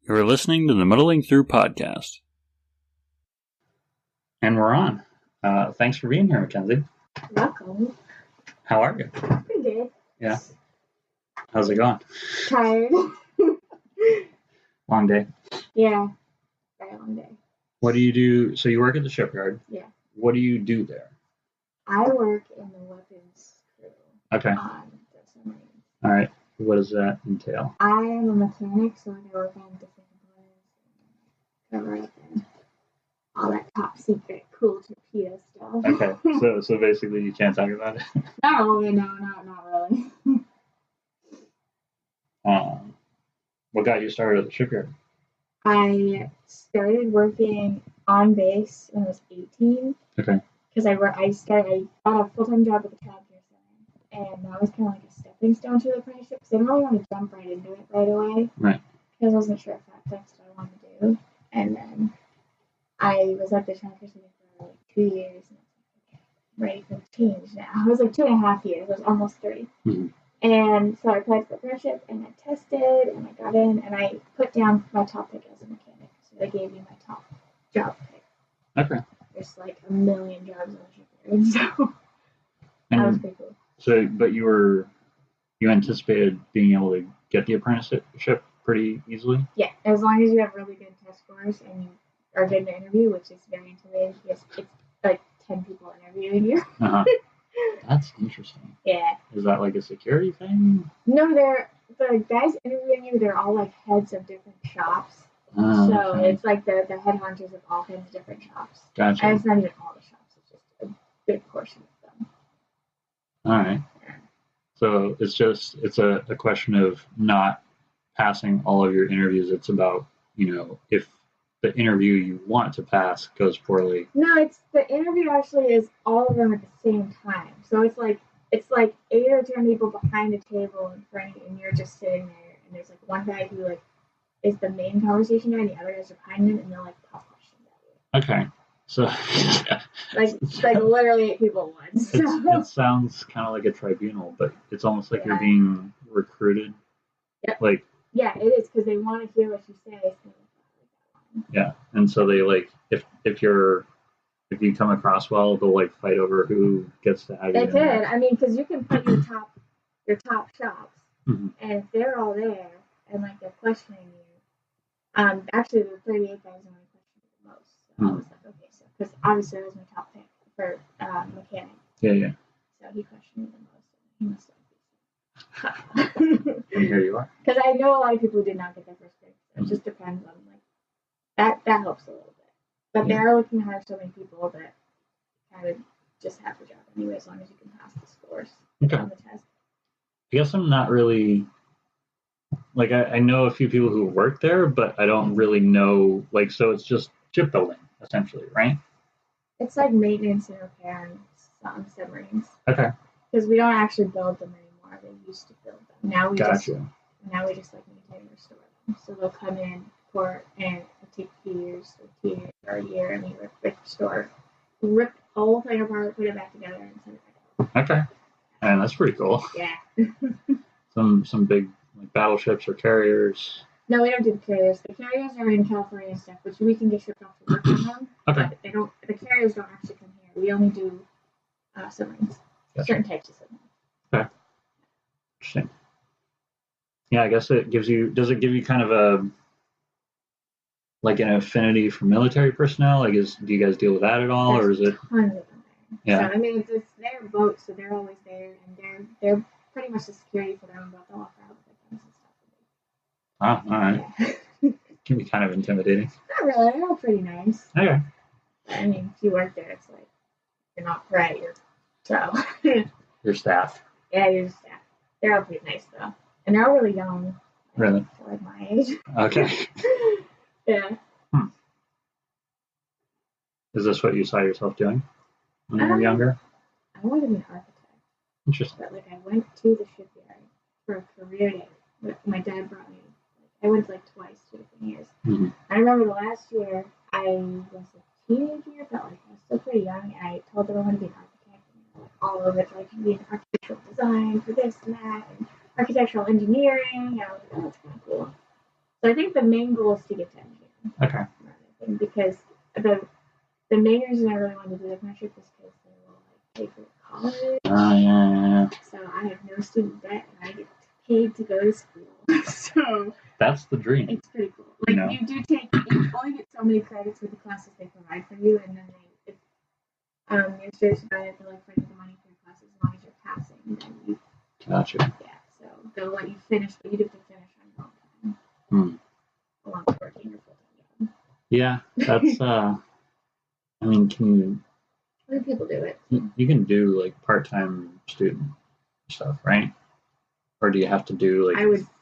You're listening to the Muddling Through podcast. And we're on. Thanks for being here, Mackenzie. Welcome. How are you? Pretty good. Yeah. How's it going? Tired. Long day? Yeah. Very long day. What do you do? So you work at the shipyard? Yeah. What do you do there? I work in the weapons crew. Okay. On the submarine. All right. What does that entail? I am a mechanic, so I work on different components and cover up and all that top secret cool torpedo stuff. Okay. So basically you can't talk about it? Not really, not really. What got you started at the shipyard? I started working on base when I was 18. Okay. Because I got a full-time job at the child care center, and that was kind of like a stepping stone to the apprenticeship. Because I didn't really want to jump right into it right away. Right. Because I wasn't sure if that's what I wanted to do. And then I was at the child care center for like 2 years, and I was like, okay, I'm ready for the change now. I was like 2.5 years. I was almost 3. Mm-hmm. And so I applied for the apprenticeship, and I tested, and I got in, and I put down my top pick as a mechanic. So they gave me my top job pick. Okay. There's like a million jobs on the shipyard, so that was pretty cool. So, but you anticipated being able to get the apprenticeship pretty easily? Yeah, as long as you have really good test scores and you are good in the interview, which is very intimidating because it's like 10 people interviewing you. Uh-huh. That's interesting. Yeah. Is that like a security thing? No, the guys interviewing you, they're all like heads of different shops. So okay. it's like the head hunters of all kinds of different shops. Gotcha. And it's not even all the shops, it's just a big portion of them. All right. Yeah. So it's a question of not passing all of your interviews. It's about, if the interview you want to pass goes poorly. No, it's the interview actually is all of them at the same time. So it's like 8 or 10 people behind a table in front of you, and you're just sitting there, and there's like one guy who like is the main conversation guy, and the other guys are behind him, and they'll like pop questions at you. Okay, so like literally 8 people at once. It sounds kind of like a tribunal, but it's almost like you're being recruited. Yep. Like yeah, it is because they want to hear what you say. So yeah, and so they like if you come across well, they'll like fight over who gets to have you. They could. I mean, because you can put your top shops, mm-hmm. and if they're all there and like they're questioning you, actually the 38 guys only questioned the most. So mm-hmm. I was like, okay, so because obviously that was my top pick for mechanic. Yeah. So he questioned me the most. He must have. And here you are. Because I know a lot of people who did not get their first pick. So it just depends on like that helps a little bit. But they are looking to hire so many people that kind of just have the job anyway, as long as you can pass the scores on the test. I guess I'm not really, like, I know a few people who work there, but I don't really know, like, so it's just shipbuilding, essentially, right? It's like maintenance and repair on submarines. Okay. Because we don't actually build them anymore. They used to build them. Now we just like maintain and restore them. So they'll come in, port, and it'll take a few years or a year, and we rip the whole thing apart, put it back together, and send it back out. Okay. And that's pretty cool. Yeah. some big like battleships or carriers. No, we don't do the carriers. The carriers are in California and stuff, which we can get shipped off to work on them. Okay. But the carriers don't actually come here. We only do submarines. Gotcha. Certain types of submarines. Okay. Interesting. Yeah, I guess does it give you kind of a like an affinity for military personnel? Like, do you guys deal with that at all, or is it? Tons of them there. Yeah. So I mean, it's their boat, so they're always there, and they're pretty much the security for them, but they'll offer out the guns and stuff. Oh, all right. Yeah. Can be kind of intimidating. Not really. They're all pretty nice. Okay. I mean, if you work there, it's like you're not right. So. Your staff. Yeah, your staff. They're all pretty nice though, and they're all really young. Really? Like my age. Okay. Yeah. Is this what you saw yourself doing when you were younger? I wanted to be an architect. Interesting. But like I went to the shipyard for a career day. My dad brought me. I went like twice, 2 different years. Mm-hmm. I remember the last year I was a teenager, but like I was still pretty young. And I told them I wanted to be an architect. And like all of it, like be an architectural design for this and that, and architectural engineering. And I was like, oh, that's kind of cool. So I think the main goal is to get to engineering. Okay. Because the main reason I really wanted to do the apprenticeship is because they will pay for college. Yeah. So I have no student debt and I get paid to go to school. So that's the dream. It's pretty cool. Like you only get so many credits with the classes they provide for you, and then if you're serious about it, they'll fund the money for your classes as long as you're passing. Then you. Gotcha. Yeah. So they'll let you finish, but you have to finish on your own time. Along with working your full-time job. Yeah, that's. I mean, can you? Other people do it. You can do part-time student stuff, right? Or do you have to do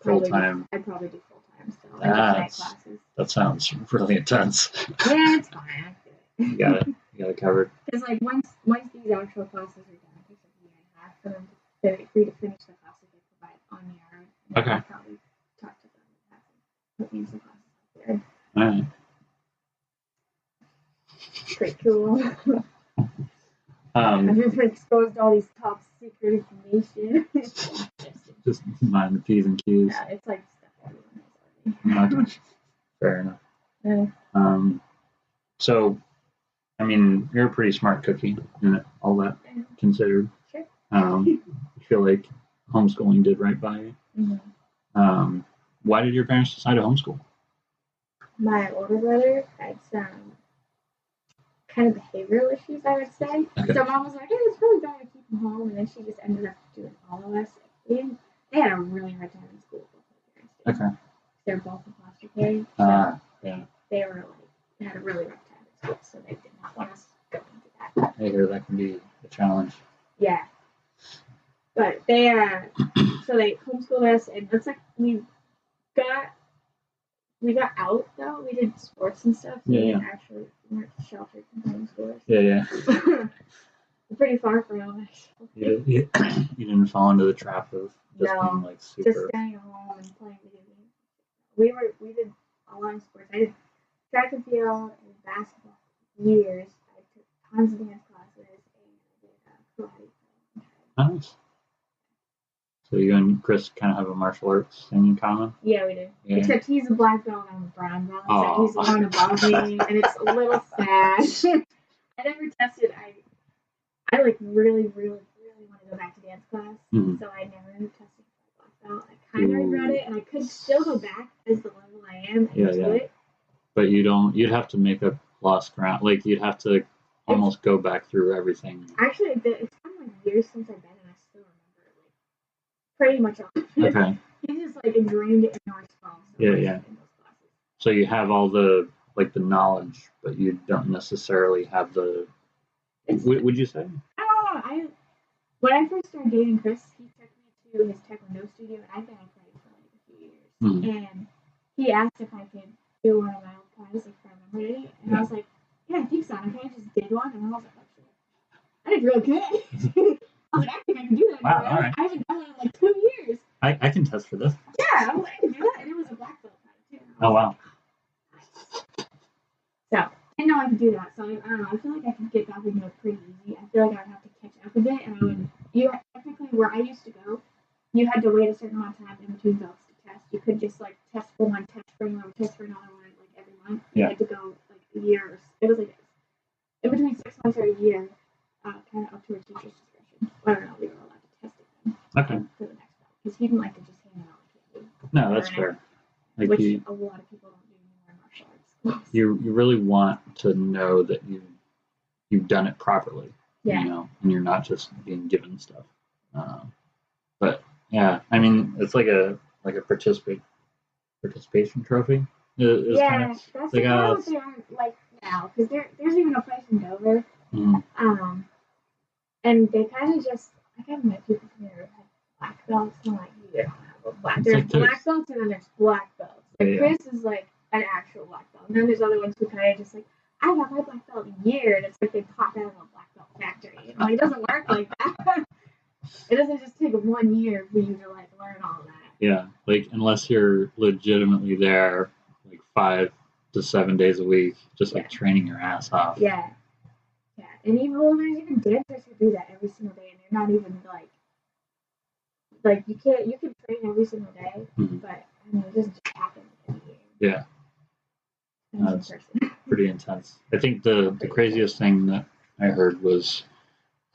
full-time? I'd probably do full-time still. Classes. That sounds really intense. Yeah, it's fine. You got it covered. Because once these actual classes are done, it takes a year and a half for them to finish the classes they provide on the hour. Okay. I'll probably talk to them and put these classes out there. All right. Pretty cool. I've been exposed to all these top secret information. Just mind the P's and Q's. Yeah, it's stuff everyone knows already. Fair enough. Yeah. So, I mean, you're a pretty smart cookie, all that considered. Sure. I feel like homeschooling did right by you. Mm-hmm. Why did your parents decide to homeschool? My older brother had some kind of behavioral issues, I would say. Okay. So mom was like, hey, it's really better to keep him home. And then she just ended up doing all of us. They had a really hard time in school. Both my parents did. Okay. They're both in foster care. So yeah. They had a really rough time in school, so they did not want us going into that. I hear that can be a challenge. Yeah. But they homeschooled us, and it's we got out though. We did sports and stuff. So we actually weren't sheltered from homeschoolers. Yeah. We're pretty far from them, actually. You didn't fall into the trap of just being super. Just staying home and playing video games. We did a lot of sports. I did track and field and basketball for years. I took tons of dance classes and I did karate. Nice. So you and Chris kind of have a martial arts thing in common? Yeah, we do. Yeah. Except he's a black belt and I'm a brown belt. So he's one above me, and it's a little sad. I never tested. I really, really, really want to go back to dance class. Mm-hmm. So I never tested for black belt. I kind of regret it, and I could still go back as the level I am and do it. But you'd have to make up lost ground. You'd have to almost go back through everything. Actually, it's kind of years since I've been, and I still remember pretty much all. Okay. He just ingrained it in our skull. Yeah. So you have all the the knowledge, but you don't necessarily have the. Would you say? I don't know. When I first started dating Chris, he took me to his taekwondo studio, and I've been at it for a few years. Mm-hmm. And he asked if I could do one of my old classes if I remembered it, and I was like, "Yeah, I think so." And I just did one, and I was like, "I did real good." I was like, "I think I can do that." Wow, all right. I haven't done it in 2 years. I can test for this. Yeah, I was like, I can do that, and it was a black belt too. Oh wow. So I didn't know I could do that. So I don't know. I feel like I could get back into it pretty easy. I feel like I would have to catch up a bit, and I would. Technically where I used to go, you had to wait a certain amount of time in between belts to test. You could just test for one, test for another, test for another one every month. You had to go a year. It was in between 6 months or a year, kind of up to a teacher's discretion. Whether or not we were allowed to test it. Okay. For the next belt, because he didn't like to just hand it out like candy. No, that's fair. Which a lot of people don't do anymore in martial arts. You really want to know that you've done it properly. Yeah. And you're not just being given stuff. But yeah, I mean, it's like a participation trophy. That's what they are now, because there's even a place in Dover. Mm-hmm. And they kind of just I haven't met people from here who have black belts. I'm like, you don't have a black. There's black belts and then there's black belts. Chris is an actual black belt, and then there's other ones who kind of just I got my black belt in a year, and it's they pop out of a black belt factory. It doesn't work like that. It doesn't just take 1 year for you to learn all of that. Yeah, unless you're legitimately there 5 to 7 days a week, just training your ass off. Yeah. And there's even dancers who do that every single day, and they're not even you can train every single day, mm-hmm. but it doesn't just happen every year. Yeah. That's pretty intense. I think the craziest thing that I heard was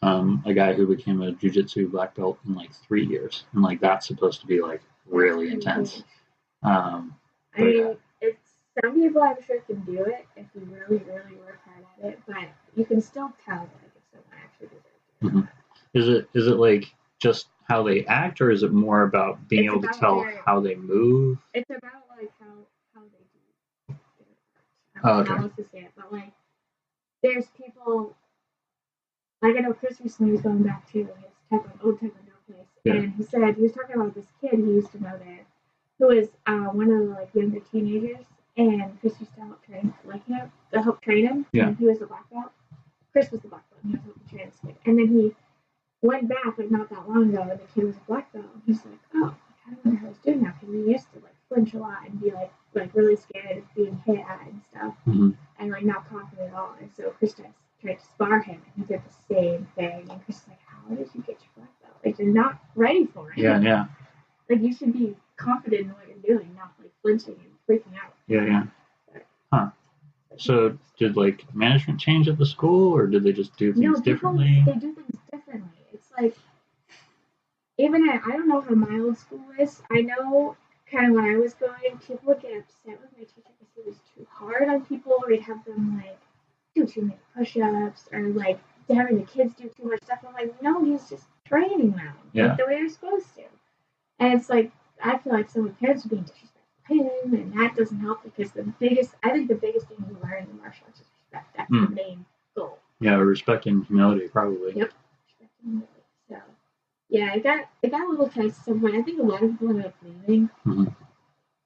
a guy who became a jiu-jitsu black belt in like 3 years, and like that's supposed to be like really intense. I mean, it's some people I'm sure can do it if you really, really work hard at it, but you can still tell like if someone actually deserves it. Is it like just how they act, or is it more about being able to tell how they move? It's about like how they do. Oh, okay. How else to say it, but like there's people. Like I know Chris recently was going back to his old taekwondo place, and he said he was talking about this kid he used to know there, who was one of the like younger teenagers, and Chris used to help train him. Yeah. And he was the black belt. Chris was the black belt. And he was helping train this kid, and then he went back like not that long ago, and the kid was a black belt. And he's like, oh, I kind of wonder how he's doing now, because he used to like flinch a lot and be like really scared of being hit at and stuff, and like not confident at all. And so Chris tried to spar him, and he did the same thing. And Chris is like, how did you get your black belt? Like, you're not ready for it. Yeah. Like, you should be confident in what you're doing, not like flinching and freaking out. Yeah. Huh. So did like management change at the school, or did they just do things differently? They do things differently. It's like, even I don't know how my old school is. I know kind of when I was going, people would get upset with my teacher because he was too hard on people, or he'd have them like do too many push-ups, or like having the kids do too much stuff. I'm like, no, he's just training them like the way you're supposed to. And it's like, I feel like some of the parents are being disrespectful to him, and that doesn't help, because I think the biggest thing you learn in martial arts is respect. That's the main goal. Yeah, respect and humility, probably. Yep. Respect and humility. So yeah, it got a little tense at some point. I think a lot of people ended up leaving,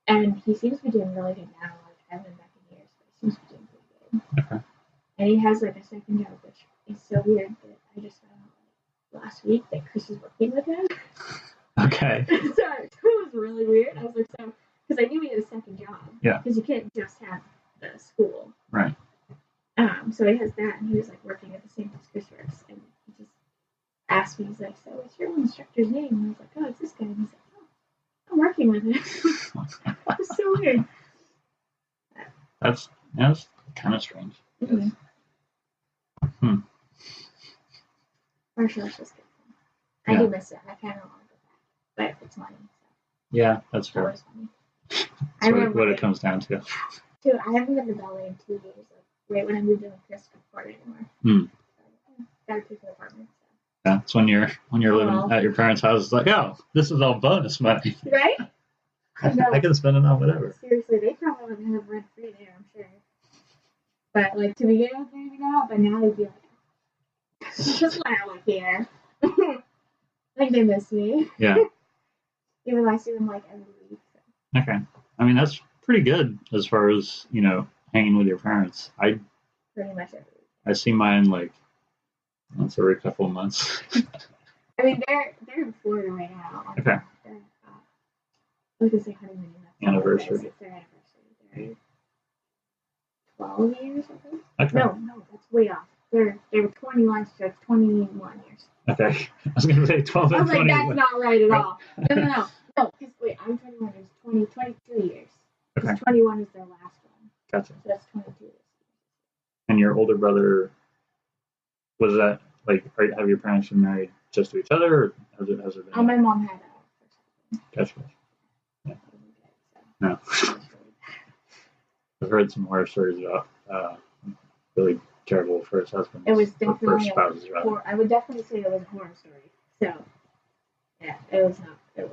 and he seems to be doing really good now. Like, I haven't been back in years, but he seems to be doing pretty good. Okay. And he has like a second job, which is so weird that I just found out last week that Chris is working with him. Okay. So it was really weird. I was like, so, because I knew he had a second job. Yeah. Because you can't just have the school. Right. So he has that, and he was like working at the same place Chris works, and he just asked me, he's like, so what's your instructor's name? And I was like, oh, it's this guy. And he's like, oh, I'm working with him. It's so weird. That's kind of strange. Martial arts was good. I do miss it. I kind of want to go back, but it's money. So. Yeah, that's fair. Always money. That's what it comes down to. Dude, I haven't been to ballet in 2 years. Like, right when I moved in with Chris, I couldn't afford it anymore. So, gotta pay for the apartment. So. Yeah, it's when you're living at your parents' house. It's like, oh, this is all bonus money. Right? I can spend it on whatever. Seriously, they probably would have rent free there, I'm sure. But like to begin with, maybe not. But now they'd be like, just let her live here. Like they miss me. Yeah. Even though I see them like every week. So. Okay. I mean, that's pretty good as far as, hanging with your parents. Pretty much every week. I see mine like once every couple of months. I mean, they're in Florida right now. Okay. I was gonna say honeymoon. Anniversary. It's their anniversary. They're 12 years, I think. Okay. No, that's way off. They were 21, so it's 21 years. Okay. I was gonna say 12 and 21. I was like, that's not right at all. No. No, because wait, I'm 21. It's 22 years. Because 21 is their last one. Gotcha. So that's 22 years. And your older brother, was that like? Have your parents been married just to each other, or has it been? Oh, my mom had a. Gotcha. Yeah. No. I've heard some horror stories about really terrible first husbands. It was definitely first spouses, rather. I would definitely say it was a horror story. So, yeah, it was not good.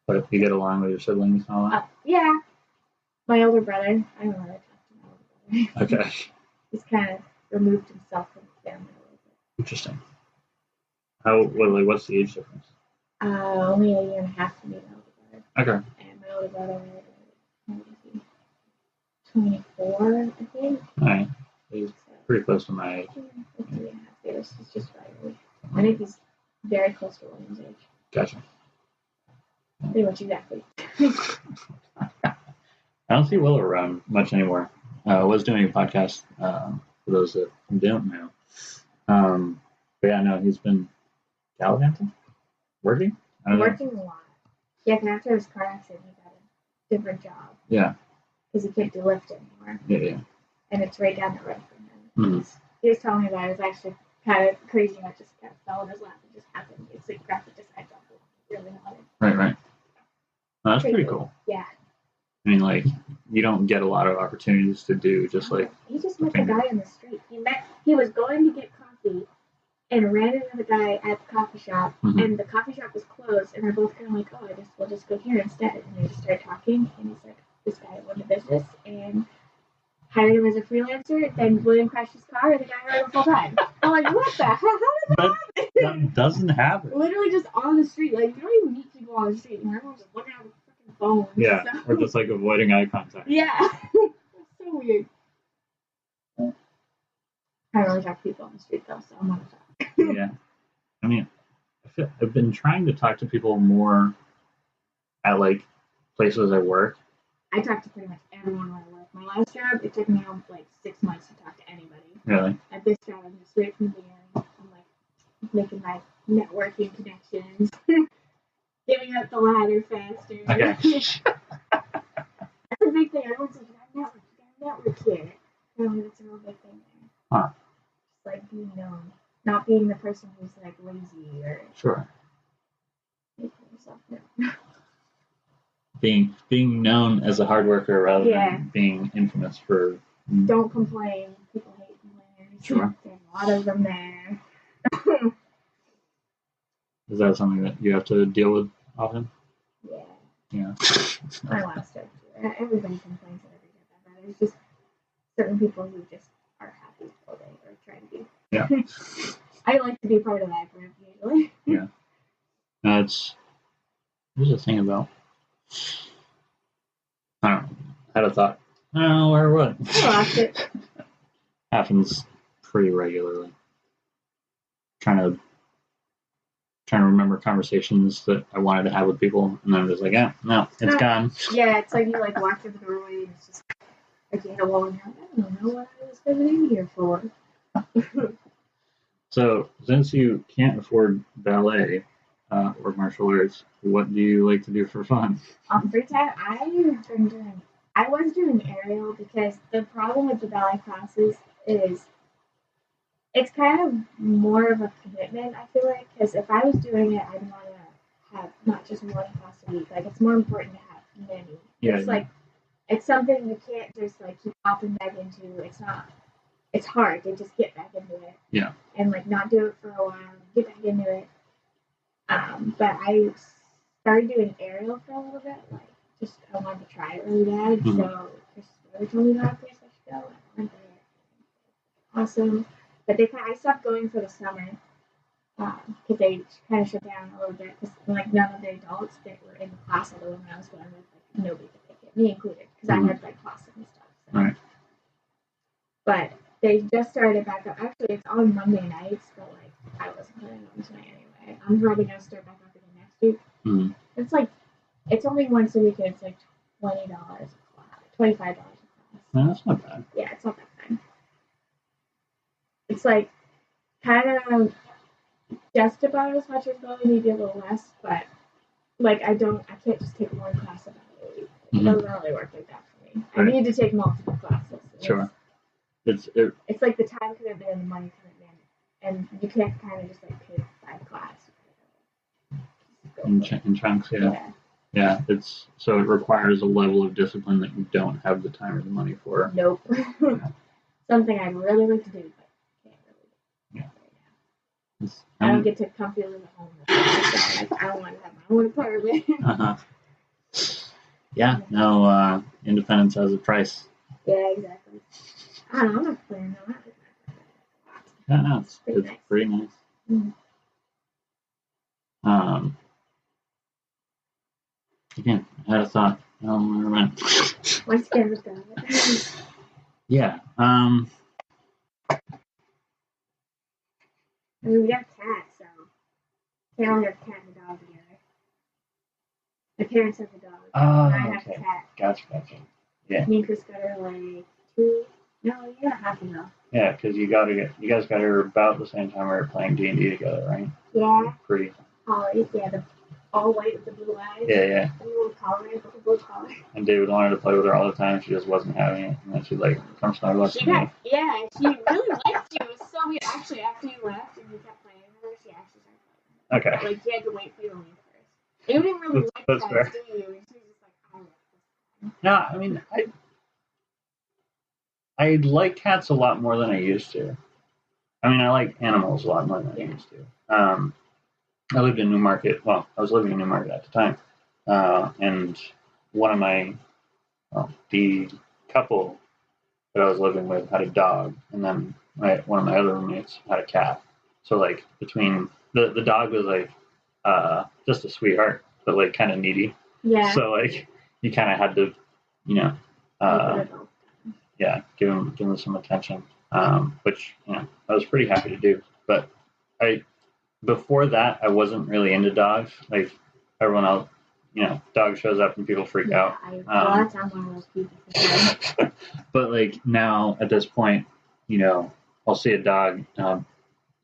But you get along with your siblings and all that? Yeah. My older brother. I don't really talk to my older brother. Okay. He's kind of removed himself from the family a little bit. Interesting. What's the age difference? Only a year and a half for me and my older brother. Okay. And my older brother, how old is he? 24, I think. All right. He's pretty close to my age. 3.5 years. He's just right away. I think he's very close to William's age. Gotcha. Pretty much exactly. I don't see Will around much anymore. I was doing a podcast for those that don't know. But yeah, no, he's been gallivanting? Working? Working a lot. Yeah, because after his car accident, he got a different job. Yeah. because he can't do Lyft anymore. Yeah. And it's right down the road from him. He was telling me that it was actually kind of crazy how it just kind of fell in his lap and just happened. It's like graphic design job really wanted. Right. Well, that's pretty cool. Yeah. I mean, like, you don't get a lot of opportunities to do just like. He just met the guy on the street. He was going to get coffee and ran into the guy at the coffee shop, and the coffee shop was closed, and they're both kind of like, oh, we'll just go here instead. And they just started talking, and he's like, this guy won the business, and hired him as a freelancer. Then William crashed his car, and the guy hired him full time. I'm like, what the hell? How does that happen? That doesn't happen. Literally just on the street. Like, you don't even meet people on the street. Everyone's just looking at the freaking phone. Yeah, or just like avoiding eye contact. Yeah. It's so weird. I don't really talk to people on the street, though, so I'm not talk. Yeah. I mean, I've been trying to talk to people more at, like, places I work. I talk to pretty much everyone where I work. My last job, it took me like 6 months to talk to anybody. Really? At this job, I'm just right from the beginning. I'm like making my networking connections, giving up the ladder faster. Okay. That's a big thing. Everyone's like, you got network here. No, that's a real big thing there. Huh. Just like being known. Not being the person who's like lazy or sure. Making yourself known. Being known as a hard worker rather than being infamous for. Don't complain. People hate complainers. Sure. There's a lot of them there. Is that something that you have to deal with often? Yeah. My last job too. Everybody complains at every job I've had. There's just certain people who just are happy all day or try to be. Yeah. I like to be part of that group usually. Yeah. There's a thing about. I don't know. I had a thought. I don't know where what. I lost it. Happens pretty regularly. Trying to remember conversations that I wanted to have with people, and then I'm just like, no, it's gone. Yeah, it's like you like walk through the doorway and it's just like you hit a wall and you're like, I don't know what I was coming in here for. So, since you can't afford ballet or martial arts, what do you like to do for fun? On free time, I was doing aerial because the problem with the ballet classes is it's kind of more of a commitment, I feel like, because if I was doing it, I'd want to have not just one class a week. Like, it's more important to have many. Yeah, like, it's something you can't just, like, keep popping back into. It's hard to just get back into it. Yeah. And, like, not do it for a while, get back into it. But I started doing aerial for a little bit. Like, just, I wanted to try it really bad. Mm-hmm. So, Chris told me about a place I should go. I went there. Awesome. But I stopped going for the summer because they kind of shut down a little bit because like none of the adults that were in the class, although when I was going with, like nobody could take it, me included, because I had like classes and stuff. So. Right. But they just started back up. Actually, it's on Monday nights, but like I wasn't planning on tonight anyway. I'm probably gonna start back up again next week. Mm-hmm. It's like it's only once a week and it's like $20 a class, $25 a class. No, that's not bad. Yeah, it's not that bad. It's like kind of just about as much as ballet, maybe a little less, but like I can't just take one class about a week. It doesn't really work like that for me. Right. I need to take multiple classes. Sure. It's like the time commitment and the money commitment, and you can't kind of just like pay 5 classes. In chunks, yeah. Yeah, it requires a level of discipline that you don't have the time or the money for. Nope. Yeah. Something I'd really like to do, but can't really do right now. I don't get to comfy live at home. I don't want to have my own apartment. Uh-huh. Yeah, no, independence has a price. Yeah, exactly. I don't know, I'm not playing on that. Yeah, no, it's pretty nice. Mm-hmm. Again, I had a thought. I don't remember when. My skin was gone. Yeah. I mean, we got cats, so can't only have a cat and a dog together. My parents have a dog. Oh, I have a cat. Gotcha. Yeah. Me and Chris got her like 2 years and a half ago. Yeah, because you guys got her about the same time we were playing D&D together, right? Yeah. Pretty. Always, yeah. all white with the blue eyes. Yeah. And a little collar with the blue collar. And David wanted to play with her all the time. She just wasn't having it. And then she'd like come snuggle up to me. Yeah, she really liked you. It was so weird. Actually, after you left and you kept playing with her, she actually started playing with her. Okay. Like, you had to wait for you to leave first. You didn't really like that's cats, fair. do you? And she was just like, I like this. No, I mean, I like cats a lot more than I used to. I mean, I like animals a lot more than I used to. I lived in Newmarket. Well, I was living in Newmarket at the time. And one of the couple that I was living with had a dog. And then one of my other roommates had a cat. So, like, between the dog was, like, just a sweetheart, but, like, kind of needy. Yeah. So, like, you kind of had to, give him some attention, which, I was pretty happy to do. But before that, I wasn't really into dogs. Like, everyone else, dog shows up and people freak out. I'm one of those people. But, like, now, at this point, I'll see a dog,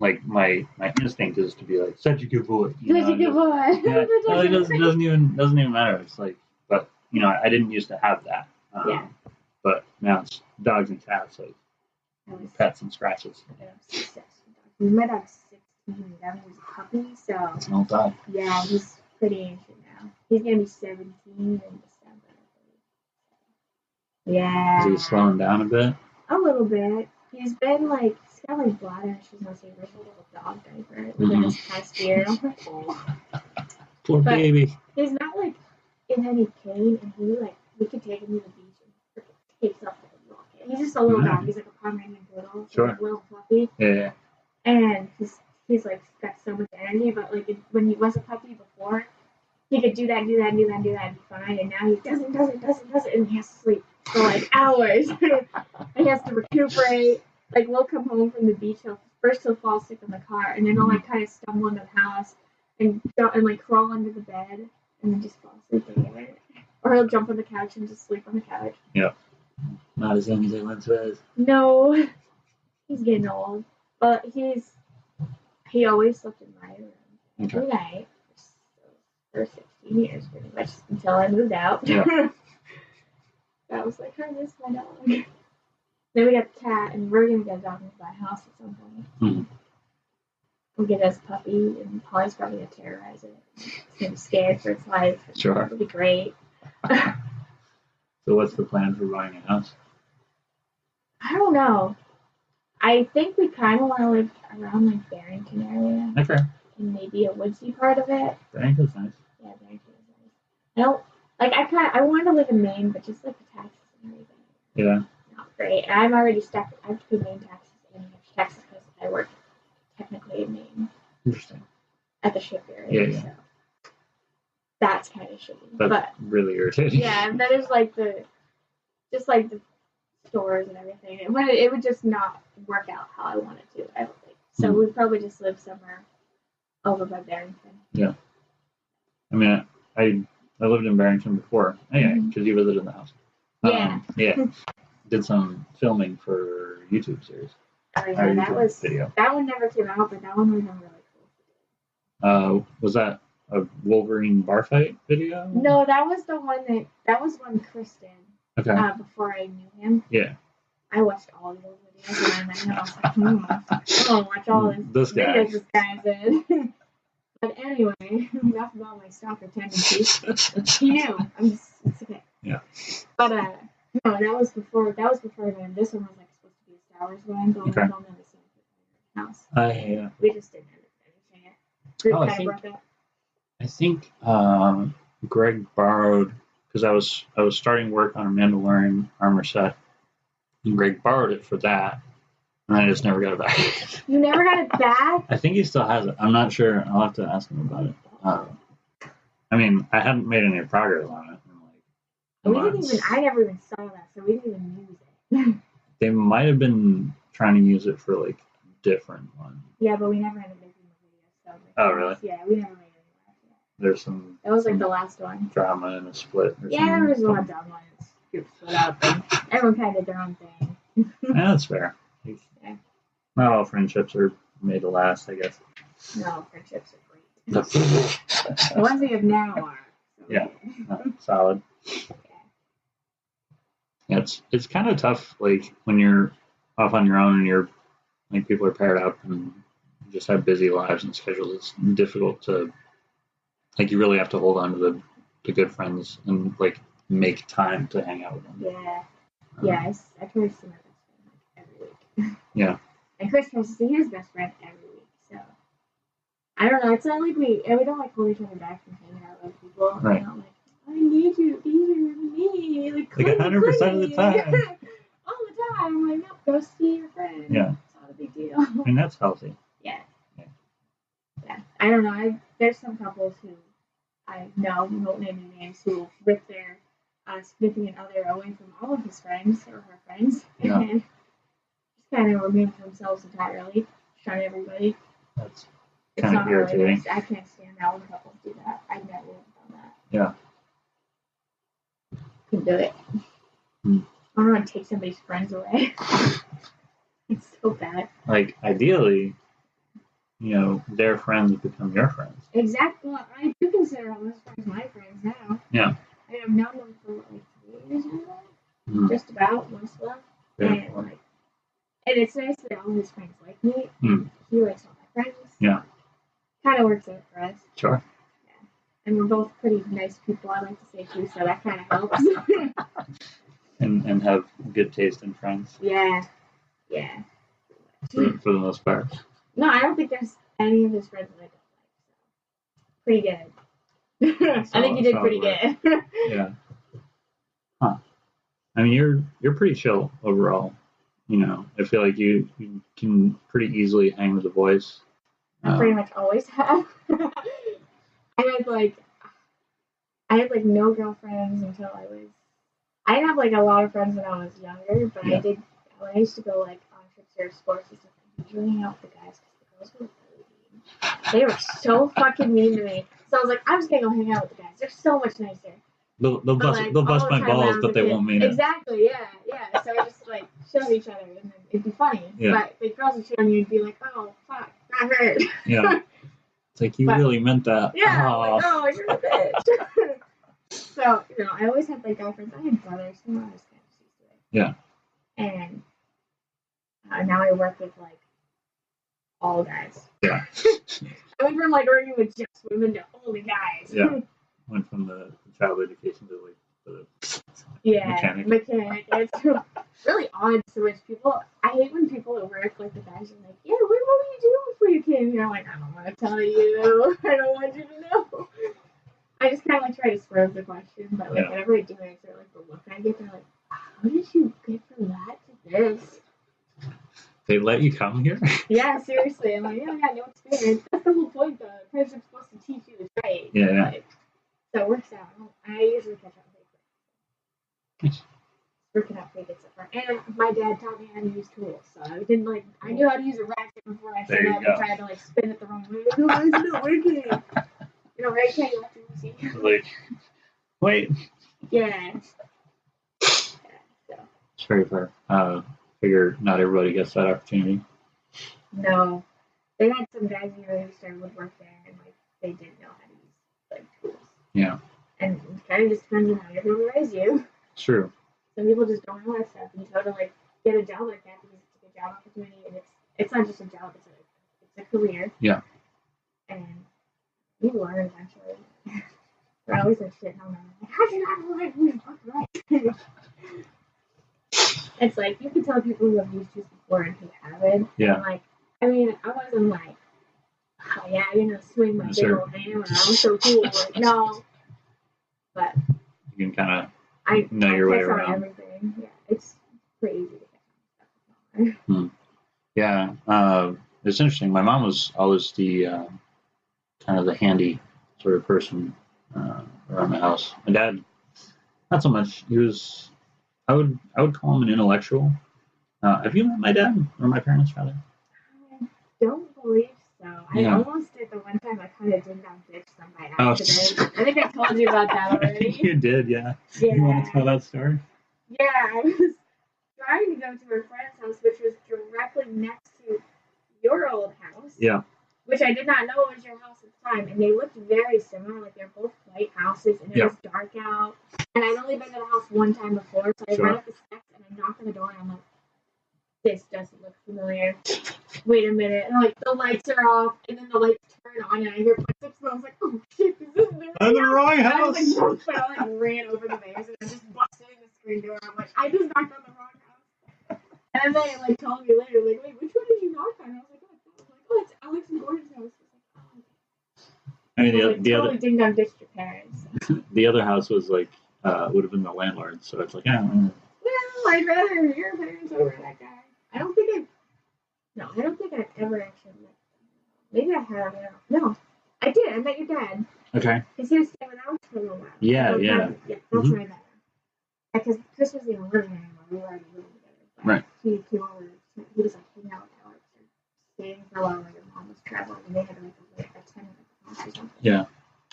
like, my instinct is to be like, such a good boy. Such a good boy. Yeah, it doesn't even matter. It's like, but, I didn't used to have that. But now it's dogs and cats, like, pets and scratches. I'm obsessed with dogs. We met at 16. That was a puppy, so. It's an old dog. Yeah, he's pretty ancient now. He's going to be 17 in December, I believe. Yeah. Is he slowing down a bit? A little bit. He's been like, he's got like bladder issues on his little dog diaper within this past year. I'm like, oh. Poor baby. He's not like in any pain, and we could take him to the beach and takes off the walk. He's just a little dog. He's like a Pomeranian poodle. Sure. Like a little fluffy. Yeah. And he's like got so much energy, but like when he was a puppy before, he could do that, and be fine. And now he doesn't, and he has to sleep for like hours. And he has to recuperate. Like, we'll come home from the beach, he'll fall sick in the car, and then he'll like kind of stumble into the house and like crawl under the bed and then just fall asleep again. Or he'll jump on the couch and just sleep on the couch. Yep. Not as young as I once was. No, he's getting old, but he always slept in my room every night for 16 years, pretty much, until I moved out. Yeah. I was like, I miss my dog. Then we got the cat, and we're gonna get a dog and buy a house at some point. Mm-hmm. We'll get us a puppy, and Polly's probably gonna terrorize it. It's gonna be scared for its life. Sure. It'll be great. So what's the plan for buying a house? I don't know. I think we kind of want to live around like Barrington area. Okay. And maybe a woodsy part of it. Barrington's nice. Yeah, Barrington is nice. I don't like. I wanted to live in Maine, but just like the taxes and everything. Yeah. Not great. And I'm already stuck. I have to pay Maine taxes and taxes because I work technically in Maine. Interesting. At the shipyard. Yeah. So that's kind of shitty. But really irritating. Yeah, and then there's like the stores and everything. It would just not work out how I wanted to, I don't think. So we'd probably just live somewhere over by Barrington. Yeah. I mean, I lived in Barrington before. Anyway, because you visited the house. Yeah. Yeah. Did some filming for YouTube series. Oh, yeah, that one never came out, but that one was really cool. Was that a Wolverine bar fight video? No, that was one Kristen. Okay. Before I knew him. Yeah. I watched all those videos and I met him. I was like, I'm gonna watch all this videos this guy's in. But anyway, enough about my stalker tendencies. He knew. It's okay. Yeah. But no, that was before then. This one was like supposed to be a Star Wars one, but we filmed in the same house. Yeah. We just didn't end up finishing it. Group kind of broke up. I think Greg borrowed, because I was starting work on a Mandalorian armor set, and Greg borrowed it for that, and I just never got it back. You never got it back? I think he still has it. I'm not sure. I'll have to ask him about it. I mean, I hadn't made any progress on it. I never even saw that, so we didn't even use it. They might have been trying to use it for like a different one. Yeah, but we never ended up making the video. So oh, really? Yeah, we never made it. There's some. That was like the last one. Drama and a split. Yeah, there was a lot of drama. Group split up, and everyone kind of did their own thing. Yeah, that's fair. Yeah. Not all friendships are made to last, I guess. No, friendships are great. The ones we have now are. So yeah, solid. Yeah, it's kind of tough, like when you're off on your own and you're like people are paired up and just have busy lives and schedules. It's difficult to like you really have to hold on to the good friends and like make time to hang out with them. Yeah. I try to see my best friend like every week. Yeah. And Chris tries to see his best friend every week. So I don't know. It's not like we don't like hold each other back from hanging out with people. Right. We're not like, I need you to be here with me. Like 100% of the time. All the time. Like, no, go see your friend. Yeah. It's not a big deal. I mean, that's healthy. Yeah. I don't know. There's some couples who I know, we won't name any names, who rip their significant other away from all of his friends or her friends and just kind of remove themselves entirely, shun everybody. That's kind of irritating. Really nice. I can't stand that when couples do that. I never would have done that. Yeah. Couldn't do it. I don't want to take somebody's friends away. It's so bad. Like, ideally, their friends become your friends. Exactly. Well, I do consider all those friends my friends now. Yeah. I have known them for like 3 years now. Just about, most of them. And it's nice that all his friends like me. He likes all my friends. Yeah. Kind of works out for us. Sure. Yeah. And we're both pretty nice people, I like to say too, so that kind of helps. and have good taste in friends. Yeah. For the most part. No, I don't think there's any of his friends that I don't like. So pretty good. I think you did pretty good. Yeah. Huh. I mean, you're pretty chill overall. I feel like you can pretty easily hang with the boys. I pretty much always have. I had no girlfriends until I didn't have like a lot of friends when I was younger, but I did when I used to go like on trips or sports and stuff. I usually hang out with the guys because the girls were really mean. They were so fucking mean to me. So I was like, I'm just gonna go hang out with the guys. They're so much nicer. They'll bust my balls, but they won't mean it. Exactly, yeah. So I just like shit on each other, and then it'd be funny. Yeah. But the girls would shit on you, and be like, "Oh fuck, that hurt." Yeah. It's like you really meant that. Yeah. Like, oh, you're a bitch. So I always had like girlfriends. I had brothers, so I was kind of used to it. Yeah. And now I work with like all guys. Yeah. I went from like working with just women to only guys. Yeah. Went from the child education to like the mechanic. It's really odd to switch people. I hate when people at work, like the guys are like, "Yeah, what were you doing before you came here?" I'm like, I don't want to tell you. I don't want you to know. I just kind of like try to swerve the question, but like whenever I do answer, like the look I get, they're like, "How did you get from that to this?" They let you come here? Yeah, seriously. I'm like, I got no experience. That's the whole point, though. The apprenticeship's supposed to teach you the trade. Yeah. So it works out. I usually catch up pretty quick. Nice. Working out pretty good so far. And my dad taught me how to use tools, so I didn't I knew how to use a ratchet before I showed up and tried to spin it the wrong way. No, it's not working. Right? Can't you have to see? Like, wait. Yeah. So. It's very fair. Figure not everybody gets that opportunity. No. They had some guys who started woodwork there, and they didn't know how to use tools. Yeah. And it kind of just depends on how everyone raised you. It's true. Some people just don't know that stuff, and you try to get a job like that because it's a good job opportunity, and it's not just a job; it's a career. Yeah. And you learn eventually. They're always like shit on them. Like, how'd you not learn? You fucking right. It's like you can tell people who have used tools before and who haven't. Yeah. And I wasn't like, oh yeah, swing my big old hammer. I'm so cool. No. But you can kind of know your way around everything. Yeah, it's pretty easy to catch on. Yeah, it's interesting. My mom was always the kind of the handy sort of person around the house. My dad, not so much. He was. I would call him an intellectual. Have you met my dad or my parents, rather? I don't believe so. I almost did the one time I kind of did not ditch them by accident. I think I told you about that already. You did, yeah. You want to tell that story? Yeah, I was trying to go to her friend's house, which was directly next to your old house. Yeah. Which I did not know was your house at the time, and they looked very similar. Like they're both white houses, and it was dark out. And I'd only been to the house one time before, so I ran up the steps and I knocked on the door, and I'm like, this doesn't look familiar. Wait a minute, and like the lights are off, and then the lights turn on, and I hear footsteps, and I was like, oh shit, this is the I'm the wrong house. I was like, but I like ran over the bears, and I just busted in the screen door. I'm like, I just knocked on the wrong house. And then they like told me later, like, wait, which one did you knock on? And I was like, oh, it's Alex and Gordon's house. I mean, the other ding dong ditched your parents. The other house was like would have been the landlord, so it's like, well, I'd rather your parents over that guy. I don't think I've ever actually met them. Maybe I have. No, I did. I met your dad. Okay. Because he was staying with Alex for a little while. Yeah. That's where I met him. Because Chris wasn't even living anymore. We were already living together. But right. He came over. He was like hanging out with Alex and staying for a while. Like your mom was traveling, and they had like a tenant at the house or something. Yeah.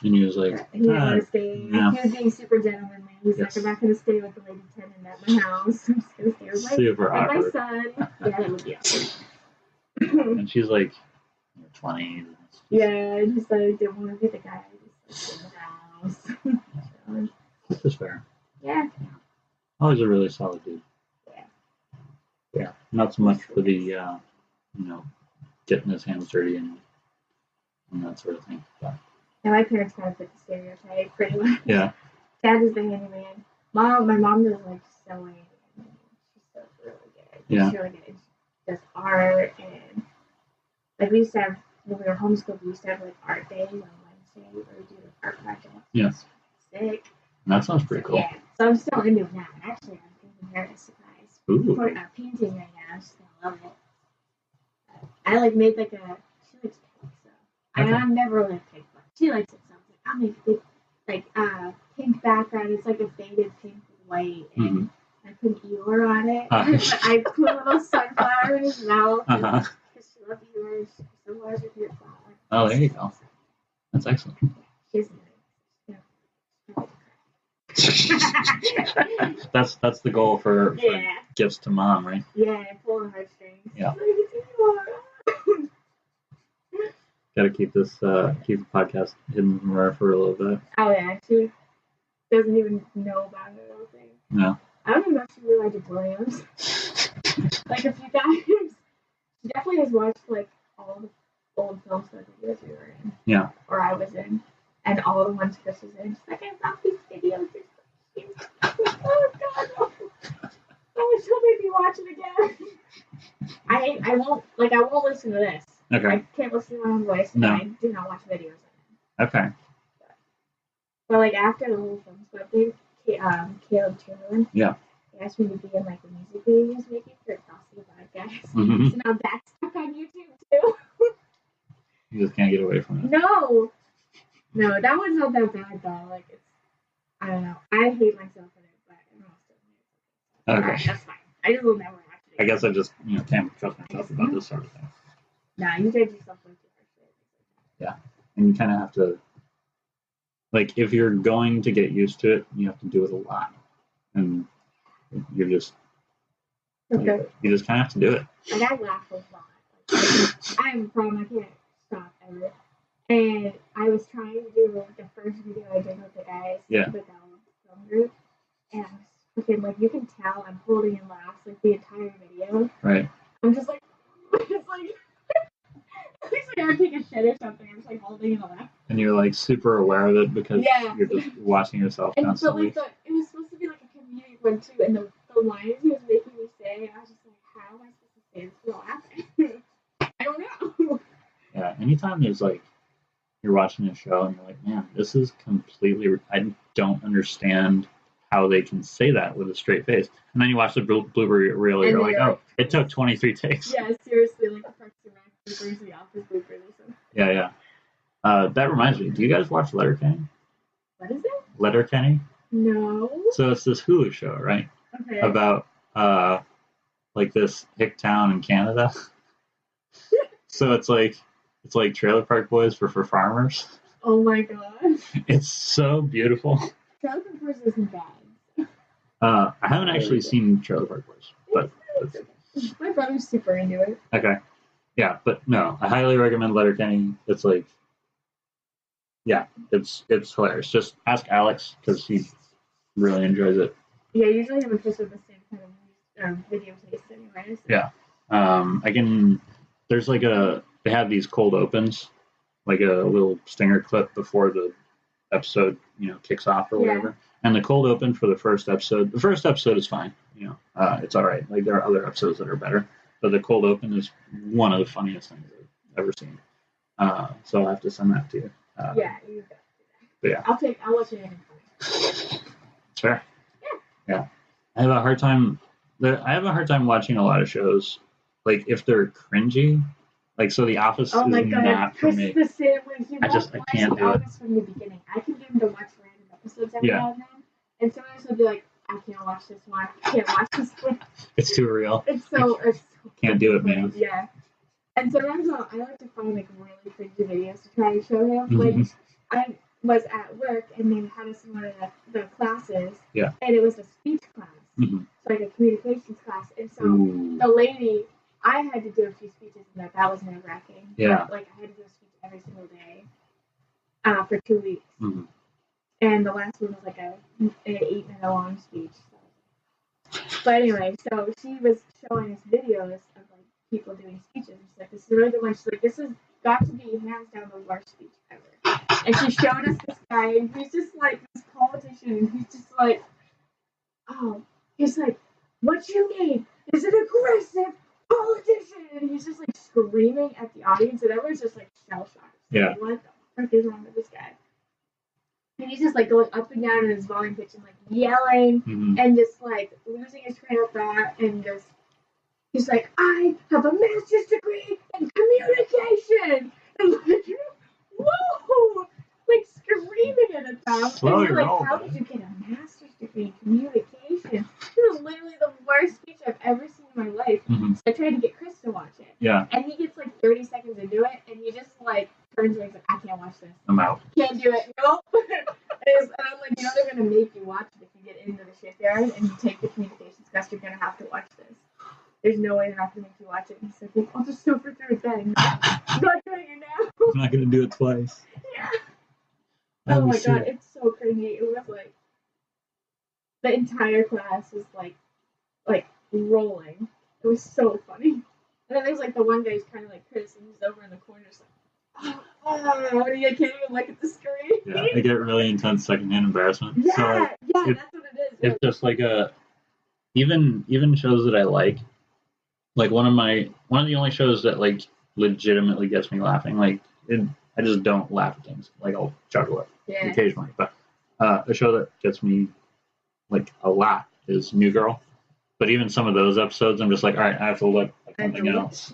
And he was like, he didn't want to stay. Yeah. He was being super gentlemanly. He's like, I'm not going to stay with the lady tenant at my house. I'm just going to stay with my son. Yeah, that would be awesome. And she's like, 20. Yeah, I just like didn't want to be the guy just like, in the house. This is fair. Yeah. Always a really solid dude. Yeah. Yeah. Not so much for the, getting his hands dirty and that sort of thing. But. And my parents kind of fit the stereotype pretty much. Yeah. Dad is the handyman. My mom does like sewing. She's so really good. Yeah. She's really good. She does art and like we used to have when we were homeschooled. We used to have like art days on Wednesday where we do like art projects. Yeah. Sick. That sounds pretty cool. Yeah. So I'm still into it now. Actually, I'm thinking her a surprise. Ooh. For a painting right now. She's gonna love it. I like made like a. She likes pink, so I'm never really pink. She likes it, so I'll make it like pink background. It's like a faded pink with white, and I put Eeyore on it. But I put a little sunflower in his mouth because she loves Eeyore. Sunflower's her favorite flower. Oh, there you go. That's excellent. She's that's the goal for gifts to mom, right? Yeah, pull the heartstrings. Yeah. Got to keep the podcast hidden from her for a little bit. Oh yeah, she doesn't even know about it. I don't think. No. I don't even know if she really did Williams. Like a few times. She definitely has watched like all the old films that videos we were in. Yeah. Or I was in, and all the ones Chris was in. She's like, I love these videos. They're so cute. Oh God. Oh, she'll make me watch it again. I won't listen to this. Okay. I can't listen to my own voice. No. I do not watch videos. Okay. But like after the whole film squad thing, Caleb Chamberlain. Yeah. He asked me to be in like the music video he was making for Frosty the Podcast. So now that's stuck on YouTube too. You just can't get away from it. No, that one's not that bad though. Like it's, I don't know. I hate myself in it, but I'm okay. Right, that's fine. I just will never watch it. I guess I just can't trust myself about this sort of thing. Nah, you judge yourself way too harshly. Yeah, and you kind of have to, like, if you're going to get used to it, you have to do it a lot, and you're just, you just kind of have to do it. Like I laugh a lot. Like, I have a problem. I can't stop ever. And I was trying to do like the first video I did with the guys with the film group, and I'm freaking like you can tell I'm holding in laughs like the entire video. Right. I'm just like, it's like. It's like I would take a shit or something. I'm just like holding in a laugh. And you're like super aware of it because you're just watching yourself constantly. But like it was supposed to be like a comedic one too, and the lines he was making me say, I was just like, how am I supposed to say this without laughing? I don't know. Yeah, anytime there's like you're watching a show and you're like, man, this is completely. I don't understand how they can say that with a straight face. And then you watch the blooper reel, you're like, oh, it took 23 takes. Yeah, seriously, like the Parks and Rec bloopers, the Office bloopers or something. Yeah. That reminds me. Do you guys watch Letterkenny? What is it? Letterkenny? No. So it's this Hulu show, right? Okay. About like this hick town in Canada. So it's like Trailer Park Boys for farmers. Oh my god. It's so beautiful. Trailer Park Boys isn't bad. I haven't actually seen Trailer Park Boys, but my brother's super into it. Okay. Yeah, but no, I highly recommend Letterkenny. It's like Yeah, it's hilarious. Just ask Alex because he really enjoys it. Yeah, usually I'm interested in the same kind of video taste anyways. Yeah. There's like they have these cold opens, like a little stinger clip before the episode, kicks off or whatever. And the cold open for the first episode is fine. It's all right. Like there are other episodes that are better, but the cold open is one of the funniest things I've ever seen. So I'll have to send that to you. Yeah, you got it. Yeah. I'll let you in. It's fair. Yeah. I have a hard time watching a lot of shows, like if they're cringy. Like so, The Office is not for me. The same way. I can't do it from the beginning. I can do to watch random episodes every now and then, and sometimes I'll be like, I can't watch this one. I can't watch this one. It's too real. It's so can't do it, man. Yeah. And sometimes I like to find like really cringy videos to try and show him. Like I was at work and they had us in one of the classes. Yeah. And it was a speech class, so like a communications class, and so the lady. I had to do a few speeches, and that was nerve-wracking. Yeah. Like, I had to do a speech every single day for 2 weeks. Mm-hmm. And the last one was like an 8-minute long speech. So. But anyway, so she was showing us videos of, like, people doing speeches. And she's like, this is really good one. She's like, this has got to be hands down the worst speech ever. And she showed us this guy, and he's just like this politician, and he's just like, he's like, what you need is an aggressive politician, and he's just like screaming at the audience, and everyone's just like shell shocked. Yeah. Like, what the frick is wrong with this guy? And he's just like going up and down in his volume pitch and like yelling and just like losing his train of thought, and just he's like, I have a master's degree in communication, and like, whoa, like screaming at the top. And you're like, how did you get a master's degree in communication? This is literally the worst speech I've ever seen in my life. So I tried to get Chris to watch it. Yeah. And he gets like 30 seconds into it, and he just like turns around and like, I can't watch this. I'm out. Can't do it. Nope. And I'm like, they're going to make you watch it if you get into the shipyard and you take the communications class, you're going to have to watch this. There's no way they're not going to make you watch it. And he's like, I'll just suffer through it then. I'm not doing it now. I'm not going to do it twice. Yeah. Oh my god, it's so cringy. It was like, the entire class was like rolling. It was so funny. And then there's like the one guy who's kind of like Chris, and he's over in the corner just like, and I can't even look at the screen. Yeah, I get really intense secondhand embarrassment. Yeah, so, like, that's what it is. It's just like even shows that I like one of the only shows that like legitimately gets me laughing. Like I just don't laugh at things. Like I'll chuckle it occasionally, but a show that gets me like a lot is New Girl. But even some of those episodes, I'm just like, all right, I have to look at something else.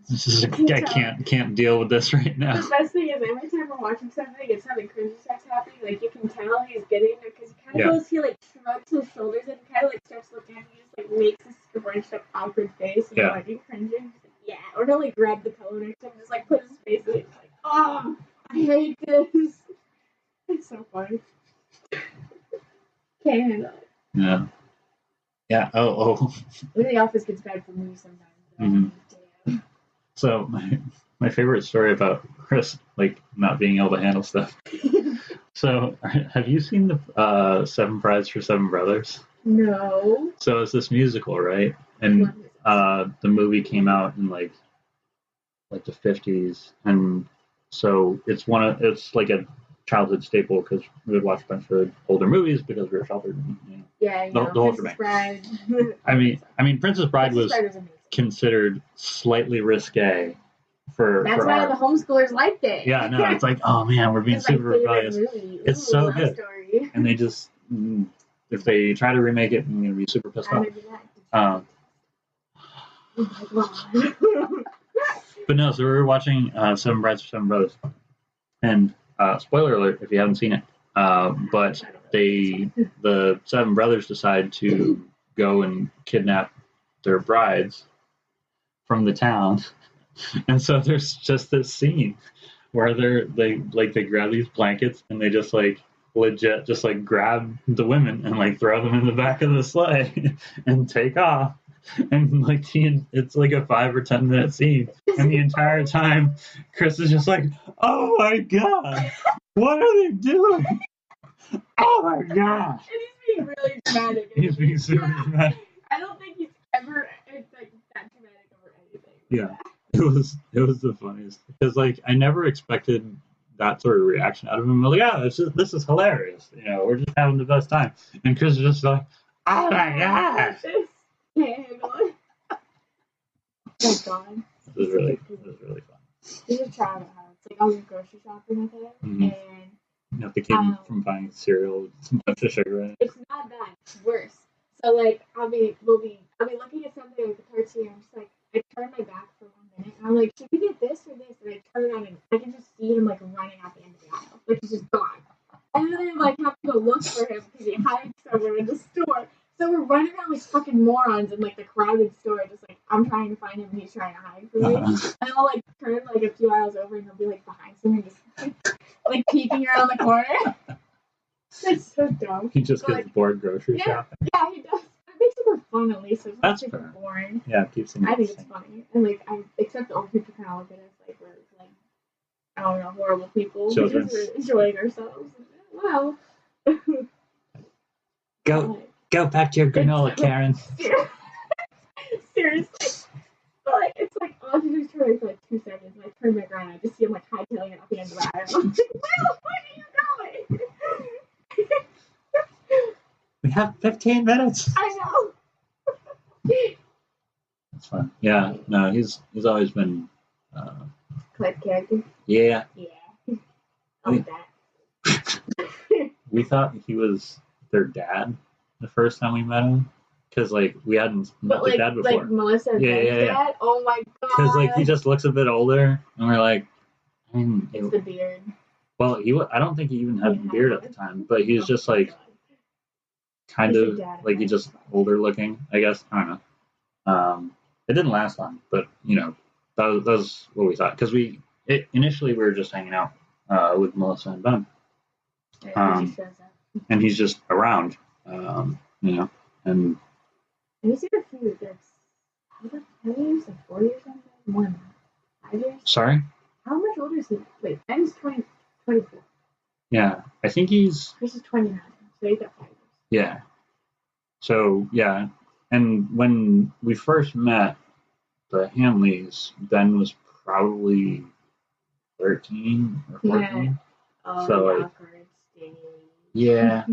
This is I can't deal with this right now. The best thing is every time we're watching something and something cringy starts happening, like you can tell he's getting there because he kind of goes, he like shrugs his shoulders and kind of like starts looking at me, just like makes this scrunched up awkward face and like you cringing. He's like, yeah, or he'll like grab the pillow next to him and just like put his face in it. He's like, oh, I hate this. It's so funny. Can't handle it. Yeah. Yeah. Oh. The Office gets bad for me sometimes. So my favorite story about Chris like not being able to handle stuff. So have you seen the Seven Brides for Seven Brothers? No. So it's this musical, right? And the movie came out in like the 50s, and so it's like a childhood staple because we would watch a bunch of older movies because we were sheltered. Yeah, the whole shebang. Bride. I mean, Princess Bride was considered slightly risque That's why the homeschoolers liked it. Yeah, no, it's like, oh man, we're being super rebellious. It's so good. Story. And they just, if they try to remake it, I'm gonna be super pissed off. But no, so we were watching Seven Brides for Seven Brothers, and spoiler alert if you haven't seen it, but the seven brothers decide to go and kidnap their brides from the town, and so there's just this scene where they grab these blankets and they just like legit just like grab the women and like throw them in the back of the sleigh and take off. And like it's like a 5 or 10 minute scene, and the entire time Chris is just like, oh my god, What are they doing? Oh my gosh! And he's being really dramatic. He's being super dramatic. I don't think he's ever that dramatic over anything. Yeah, it was the funniest because like I never expected that sort of reaction out of him. I'm like, yeah, this is hilarious. We're just having the best time. And Chris is just like, oh my gosh! Can't handle it. Oh God! It was really fun. You should try it out. It's like I'll go grocery shopping with him, and you have to keep him from buying cereal with a bunch of sugar in it. It's not that. It's worse. So like I'll be looking at something like the cartoon. I'm just like I turn my back for 1 minute, and I'm like, should we get this or this? And I turn around and I can just see him like running out the end of the aisle, like he's just gone. And then I like have to go look for him because he hides somewhere in the store. So we're running around like fucking morons in like the crowded store, just like I'm trying to find him and he's trying to hide from me. And I'll like turn like a few aisles over and he'll be like behind someone, just like peeking around the corner. It's so dumb. He just gets bored grocery shopping. Yeah, he does. It makes it more fun at least. It's not super fair. boring. Yeah, it keeps him. I think it's funny, and like except the old people kind of look at us like we're like I don't know, horrible people. Children. We're just enjoying ourselves. Wow. Go back to your granola, Karen. Seriously. But like, it's like all I can do is turn away for like 2 seconds, and I turn back around, and I just see him like hightailing it up the end of the aisle. I'm like, where the fuck are you going? We have 15 minutes. I know. That's fun. Yeah, no, he's always been Quite character. Yeah. Yeah. I like that. We thought he was their dad the first time we met him. Because, like, we hadn't met their dad before. Like Melissa and dad? Oh my god. Because, like, he just looks a bit older. And we're like, it's the beard. Well, I don't think he even had a beard at the time. But he was just, like, kind of, like, he just older looking, I guess. I don't know. It didn't last long. But, that was what we thought. Because initially we were just hanging out with Melissa and Ben. And he's just around, and have you seen a few that's how many years? Like 4 years on that? More than that. 5 years? Sorry? How much older is he? Wait, Ben's 24. Yeah, I think Chris is 29, so he's got 5 years. Yeah. So, yeah. And when we first met the Hamleys, Ben was probably 13 or 14. Yeah. Oh, so, like, yeah.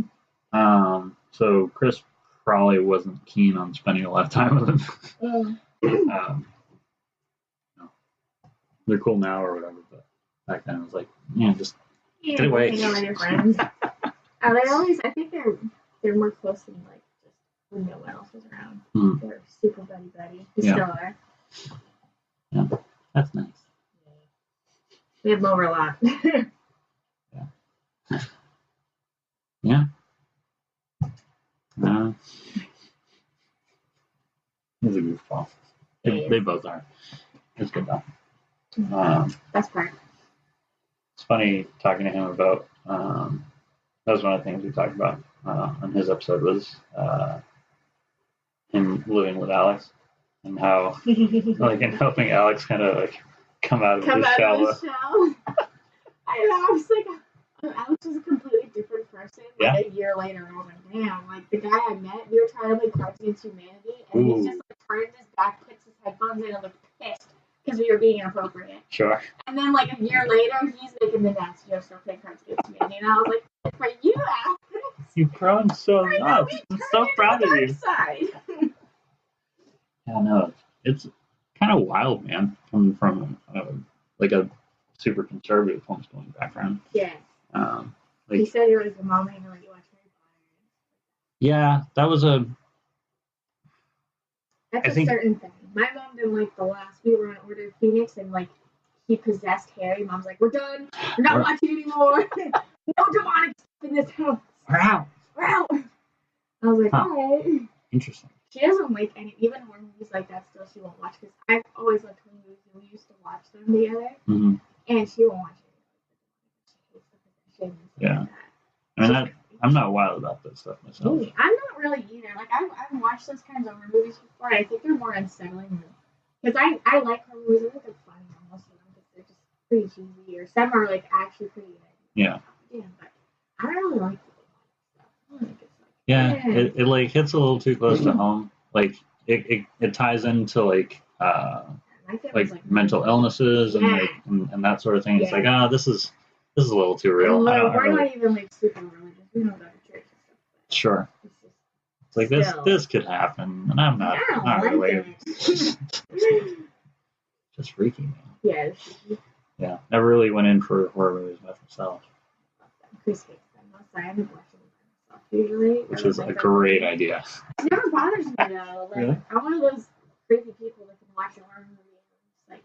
So Chris probably wasn't keen on spending a lot of time with him. They're cool now or whatever, but back then it was like, just get away. Hang out with your friends. I think they're more close than like just when no one else was around. They're super buddy. They still are. Yeah, that's nice. We have them over a lot. Yeah. He's a goofball. They both are. It's good though. That's part. It's funny talking to him about. That was one of the things we talked about on his episode was him living with Alex and how and helping Alex kind of like come out of his shell. I know. I was like. Alex was a completely different person a year later. And I was like, damn, like the guy I met, we were trying to play Cards Against Humanity, and he's just like turned his back, puts his headphones in, and looked pissed because we were being inappropriate. Sure. And then like a year later, he's making the dance to still play Cards Against Humanity, and I was like, for you, Alex. You've grown so much. I'm so proud of you. Side. Yeah, no, it's kind of wild, man, coming from like a super conservative homeschooling background. Yeah. He said it was the moment you watched Harry Potter. Yeah, that was a certain thing. My mom didn't like the last. We were on Order of Phoenix, and like he possessed Harry. Mom's like, "We're done. We're not watching anymore. No demonic stuff in this house. We're out." I was like, "All right." Interesting. She doesn't like any, even horror movies like that. Still, she won't watch because I've always liked horror movies, and we used to watch them together. Mm-hmm. And she won't watch it. Yeah, I mean, I'm not wild about that stuff myself. I'm not really either. Like, I've watched those kinds of horror movies before, and I think they're more unsettling. Because I like horror movies. I think they're funny on most of them because they're just pretty cheesy, or some are, like, actually pretty good. Yeah. I don't really like stuff. I don't think it's yeah, it like hits a little too close to home. Like it ties into like mental illnesses and like and that sort of thing. It's like this is a little too real. We're not even like super religious. We don't go to church and stuff. Sure. It's like this could happen, and I'm not related. Just freaky, man. Yeah. Yeah, never really went in for horror movies myself. Chris hates them. I end up watching them myself usually. Which is a great idea. It never bothers me though. Like really? I'm one of those crazy people that can watch a horror movie and just like,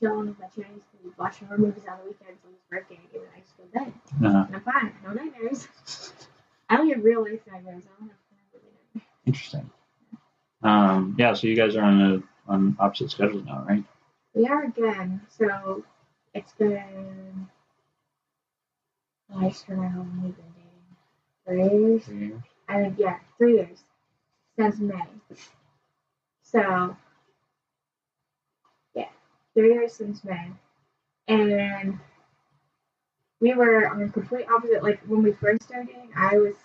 chilling with my Chinese food, watching horror movies on the weekends when it's working, and then I just go to bed. And I'm fine. No nightmares. I don't have real life nightmares. I don't have nightmares. Interesting. Yeah, so you guys are on opposite schedules now, right? We are again. So it's been. I just don't know how long we've been dating. 3 years? 3 years? I think, 3 years. Since May. So, 3 years since May. And we were on a complete opposite. Like, when we first started dating, I was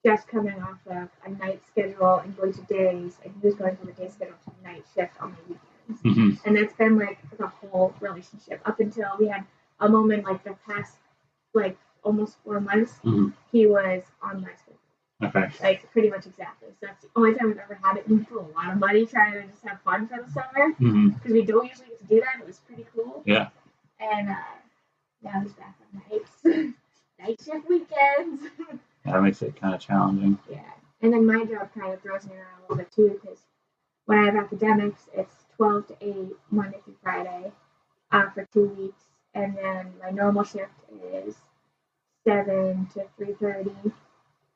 just coming off of a night schedule and going to days. And he was going from a day schedule to a night shift on my weekends. Mm-hmm. And that's been, like, the whole relationship. Up until we had a moment, like, the past almost 4 months, he was on my schedule. Okay. Like pretty much exactly. So that's the only time we've ever had it. We put a lot of money trying to just have fun for the summer because we don't usually get to do that. It was pretty cool. Yeah. And now he's back on nights, night shift weekends. That makes it kind of challenging. Yeah. And then my job kind of throws me around a little bit too because when I have academics, it's 12 to 8 Monday through Friday for 2 weeks, and then my normal shift is 7 to 3:30,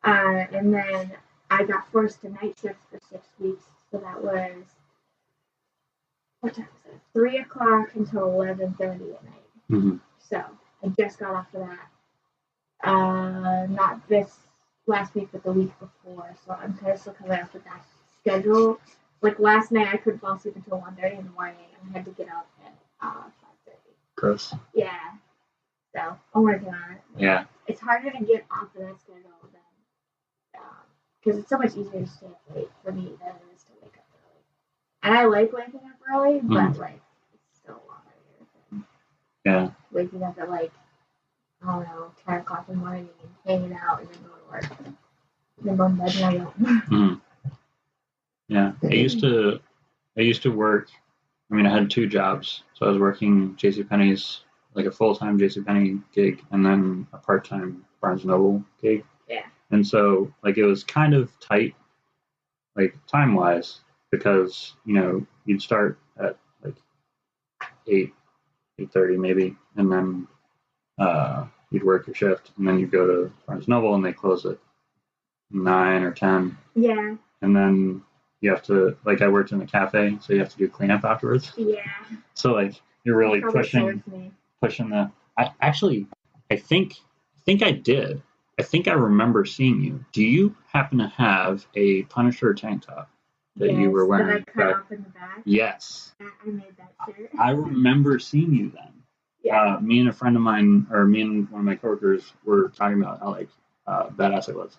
and then I got forced to night shift for 6 weeks, so that was what time was it? 3 o'clock until 11:30 at night. So I just got off of that. Not this last week, but the week before. So I'm kind of still coming up with that schedule. Like last night, I couldn't fall asleep until 1:30 in the morning, and I had to get up at 5:30. Gross. Yeah. So I'm working on it. Yeah. It's harder to get off of that schedule than because it's so much easier to stay up late for me than it is to wake up early. And I like waking up early, but like it's still a lot harder than waking up at like I don't know 10 o'clock in the morning and hanging out and then going to work, and then going to bed when I don't. Yeah, I used to work. I mean, I had 2 jobs, so I was working JCPenney's, like a full-time JCPenney gig, and then a part-time Barnes & Noble gig. Yeah. And so, like, it was kind of tight, like, time-wise, because, you'd start at, like, 8:30 maybe, and then you'd work your shift, and then you'd go to Barnes & Noble, and they close at 9 or 10. Yeah. And then you have to, like, I worked in a cafe, so you have to do cleanup afterwards. Yeah. So, like, you're really pushing the. I think I did. I think I remember seeing you. Do you happen to have a Punisher tank top that you were wearing? That I cut off in the back? Yes. I made that shirt. I remember seeing you then. Yeah. Me and a friend of mine, or me and one of my coworkers, were talking about how badass it was.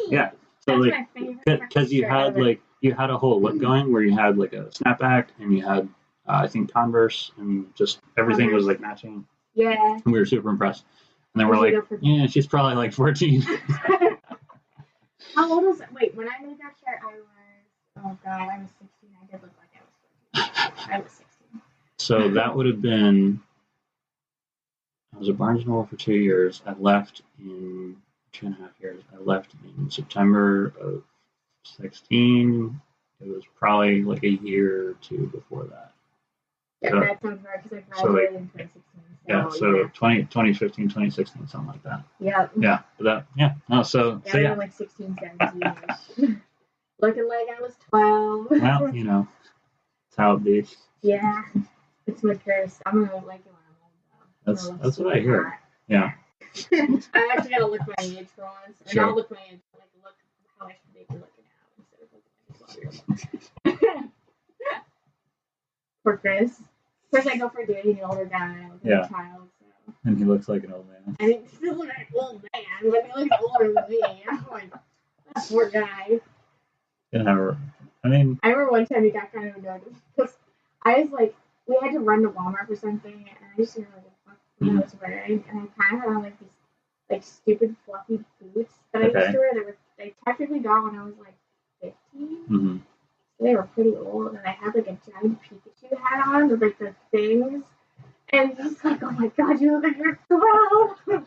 Yeah. So like, because you had a whole look going where you had like a snapback and you had I think Converse and just everything was like matching. Yeah. And we were super impressed. And then we're like, yeah, she's probably like 14. How old was it? Wait, when I made that shirt, I was 16. I did look like I was 14. I was 16. So that would have been. I was at Barnes & Noble for 2 years. I left in 2.5 years. I left in September of 16. It was probably like a year or 2 before that. Yeah, so, that sounds right because I graduated in 2016. 2015, 2016, something like that. Yeah. Yeah. Yeah. Like 16, 17 years. Looking like I was 12. Well, it's how it be. Yeah. It's my curse. I'm going to like it when I'm old, though. That's what I hear. Hot. Yeah. I actually got to look my age for once. Or not look my age, but look how I should be looking now instead of looking like 12. Poor Chris. First, I go for dating an older guy. I was a child. So. And he looks like an old man. And he still looks like an old man, but he looks older than me. I'm like, that poor guy. I mean, I remember one time he got kind of annoyed because I was like, we had to run to Walmart for something, and I just didn't know what the fuck I was wearing, and I kind of had on like these like stupid fluffy boots that I used to wear. They technically got when I was like 15. Mm-hmm. So they were pretty old, and I had like a giant Pikachu hat on with like the things, and he's like, "Oh my god, you look like you're 12.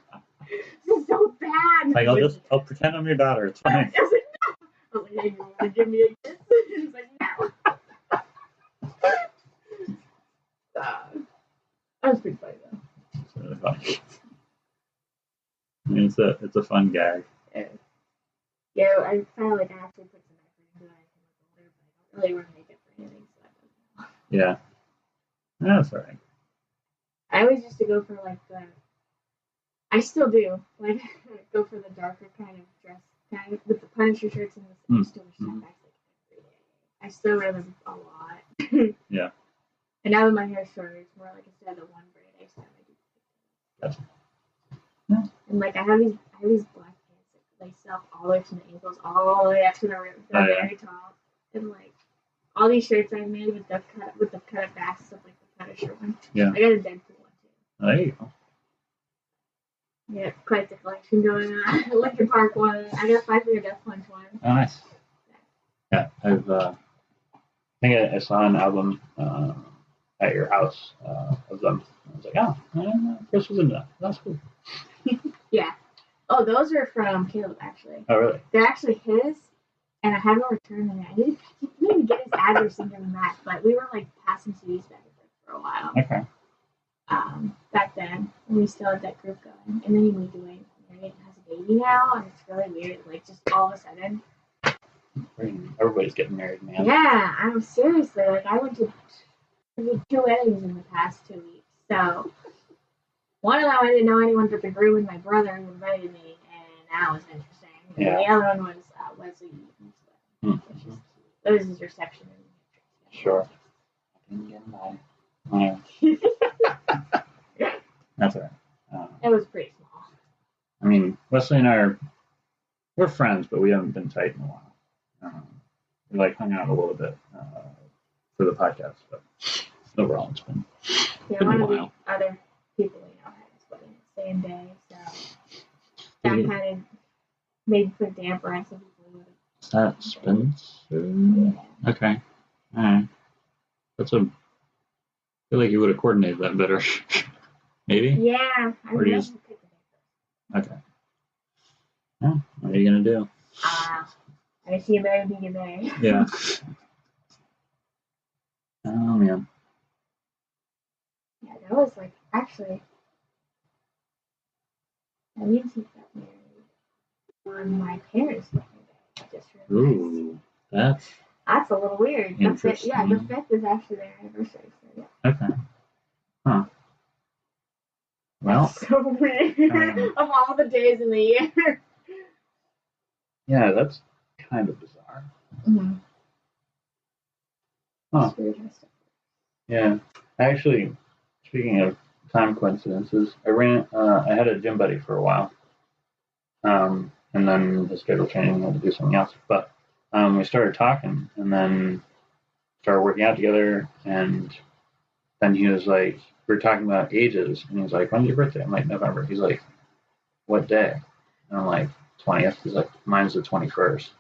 This is so bad." Like I'll pretend I'm your daughter. It's fine. I was like, no. I was like, "Hey, you want to give me a kiss?" He's like, "No." That was pretty funny though. It's really funny. I mean, it's a fun gag. Yeah, I felt like I actually put some effort into it. I can look older, but I don't really want to make it for anything, so I don't know. Yeah. That's alright. I always used to go for like I still do, like go for the darker kind of dress, kind of with the Punisher shirts and the still wear snapbacks like every day. I still wear them a lot. Yeah. And now that my hair's shorter, it's more like instead of the one braid, I used to have my Gotcha. Yeah. And like I have these black pants that lace up all the way from the ankles all the way up to the ribs. They're very tall. And like all these shirts I made with the cut up backs, stuff like the Punisher one. Yeah. I got a Deadpool one too. There you go. Yeah, quite the collection going on. Linkin Park one. I got 5 Finger Death Punch one. Oh, nice. Yeah, I think I saw an album at your house of them. I was like, oh, Chris was into that. That's cool. Yeah. Oh, those are from Caleb, actually. Oh, really? They're actually his, and I had to return them. I didn't even get his address and give him that, but we were like passing CDs back and forth for a while. Okay. Back then, and we still had that group going. And then he moved away and married and has a baby now, and it's really weird. Like, just all of a sudden. Everybody's getting married, man. Yeah, I'm seriously. Like, I went to 2 weddings in the past 2 weeks. So, one of them I didn't know anyone but the groom and my brother who invited me, and that was interesting. And the other one was Wesley Eaton's wedding, which is cute. That was his reception. Sure. I didn't get invited. That's all right. It was pretty small. I mean, Wesley and I we're friends, but we haven't been tight in a while. We like hung out a little bit for the podcast, but overall it's been one a of while. The other people we know had his wedding the same day, so that kind of maybe put a damper on some people. Is that Spencer? Yeah. Okay. All right. I feel like you would have coordinated that better. Maybe? Yeah. I or just... Okay. Well, what are you going to do? I see a man being a man. Yeah. Oh, man. Yeah, that was like, actually, I didn't see that married on my parents' wedding day. I just realized. Ooh, that's a little weird. The 5th is actually their anniversary. So yeah. Okay. Huh. Well. That's so weird. Of all the days in the year. Yeah, that's kind of bizarre. Mm-hmm. Huh. Yeah. Actually, speaking of time coincidences, I had a gym buddy for a while. And then the schedule changed and I had to do something else. But we started talking and then started working out together. And then he was like, we were talking about ages. And he was like, when's your birthday? I'm like, November. He's like, what day? And I'm like, 20th. He's like, mine's the 21st.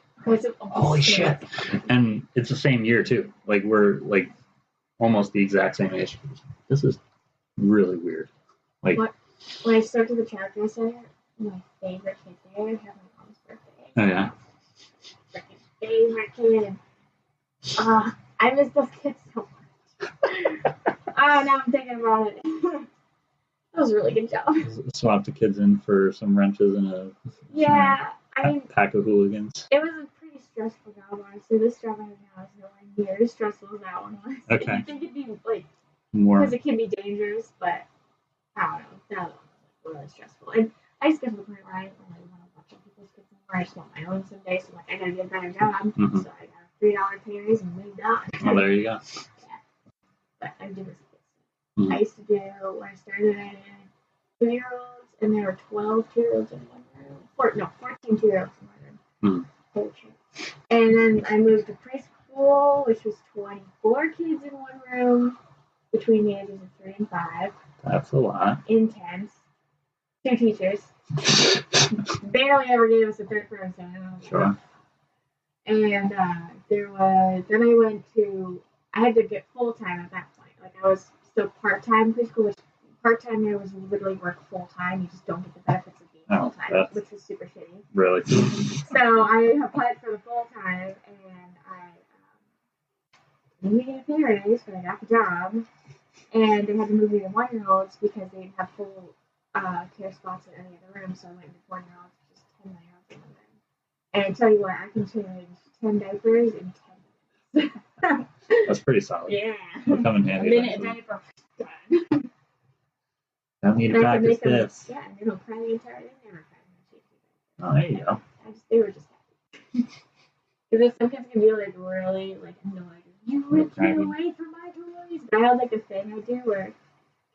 Holy shit. And it's the same year too. Like we're like almost the exact same age. This is really weird. Like when I started the childcare center, my favorite kid there had my mom's birthday. Oh yeah. Freaking favorite kid. I miss those kids so much. Now I'm thinking about it. That was a really good job. Swap the kids in for some wrenches and a pack of hooligans. It was a pretty stressful job, honestly. This job I have now is nowhere near as stressful as that one was. Okay. You think it'd be like more because it can be dangerous, but I don't know. That one was like really stressful. And I just get to the point where I don't really want to watch other people's kids anymore. I just want my own someday. So I'm like, I gotta get a better job. Mm-hmm. So I got a $3 pay raise and moved on. Well, there you go. Yeah. But I do this. Mm-hmm. I used to do when I started 2-year-olds, and there were 12 2-year-olds in one room. 14 2-year-olds in one room. And then I moved to preschool, which was 24 kids in one room between the ages of 3 and 5. That's a lot. Intense. 2 teachers. Barely ever gave us a third person. Sure. And I had to get full-time at that point. Like, I was still part-time preschool, which part-time there was literally work full-time. You just don't get the benefits of being full-time, which was super shitty. Really? So I applied for the full-time, and I didn't get a pay raise, but I got the job. And they had to move me to 1-year-olds because they didn't have full care spots in any other room, so I went into 1-year-olds, just 10 9-year-olds in one room. And I tell you what, I can change 10 diapers in 10 minutes. That's pretty solid. Yeah. It'll come in handy. A minute a diaper. Done. Don't need to practice this. Yeah, and they don't cry the entire day. They never cry. Oh, there you go. They were just happy. Because some kids can be like really like annoyed. You ripped me away from my toys. But I had like a thing I do where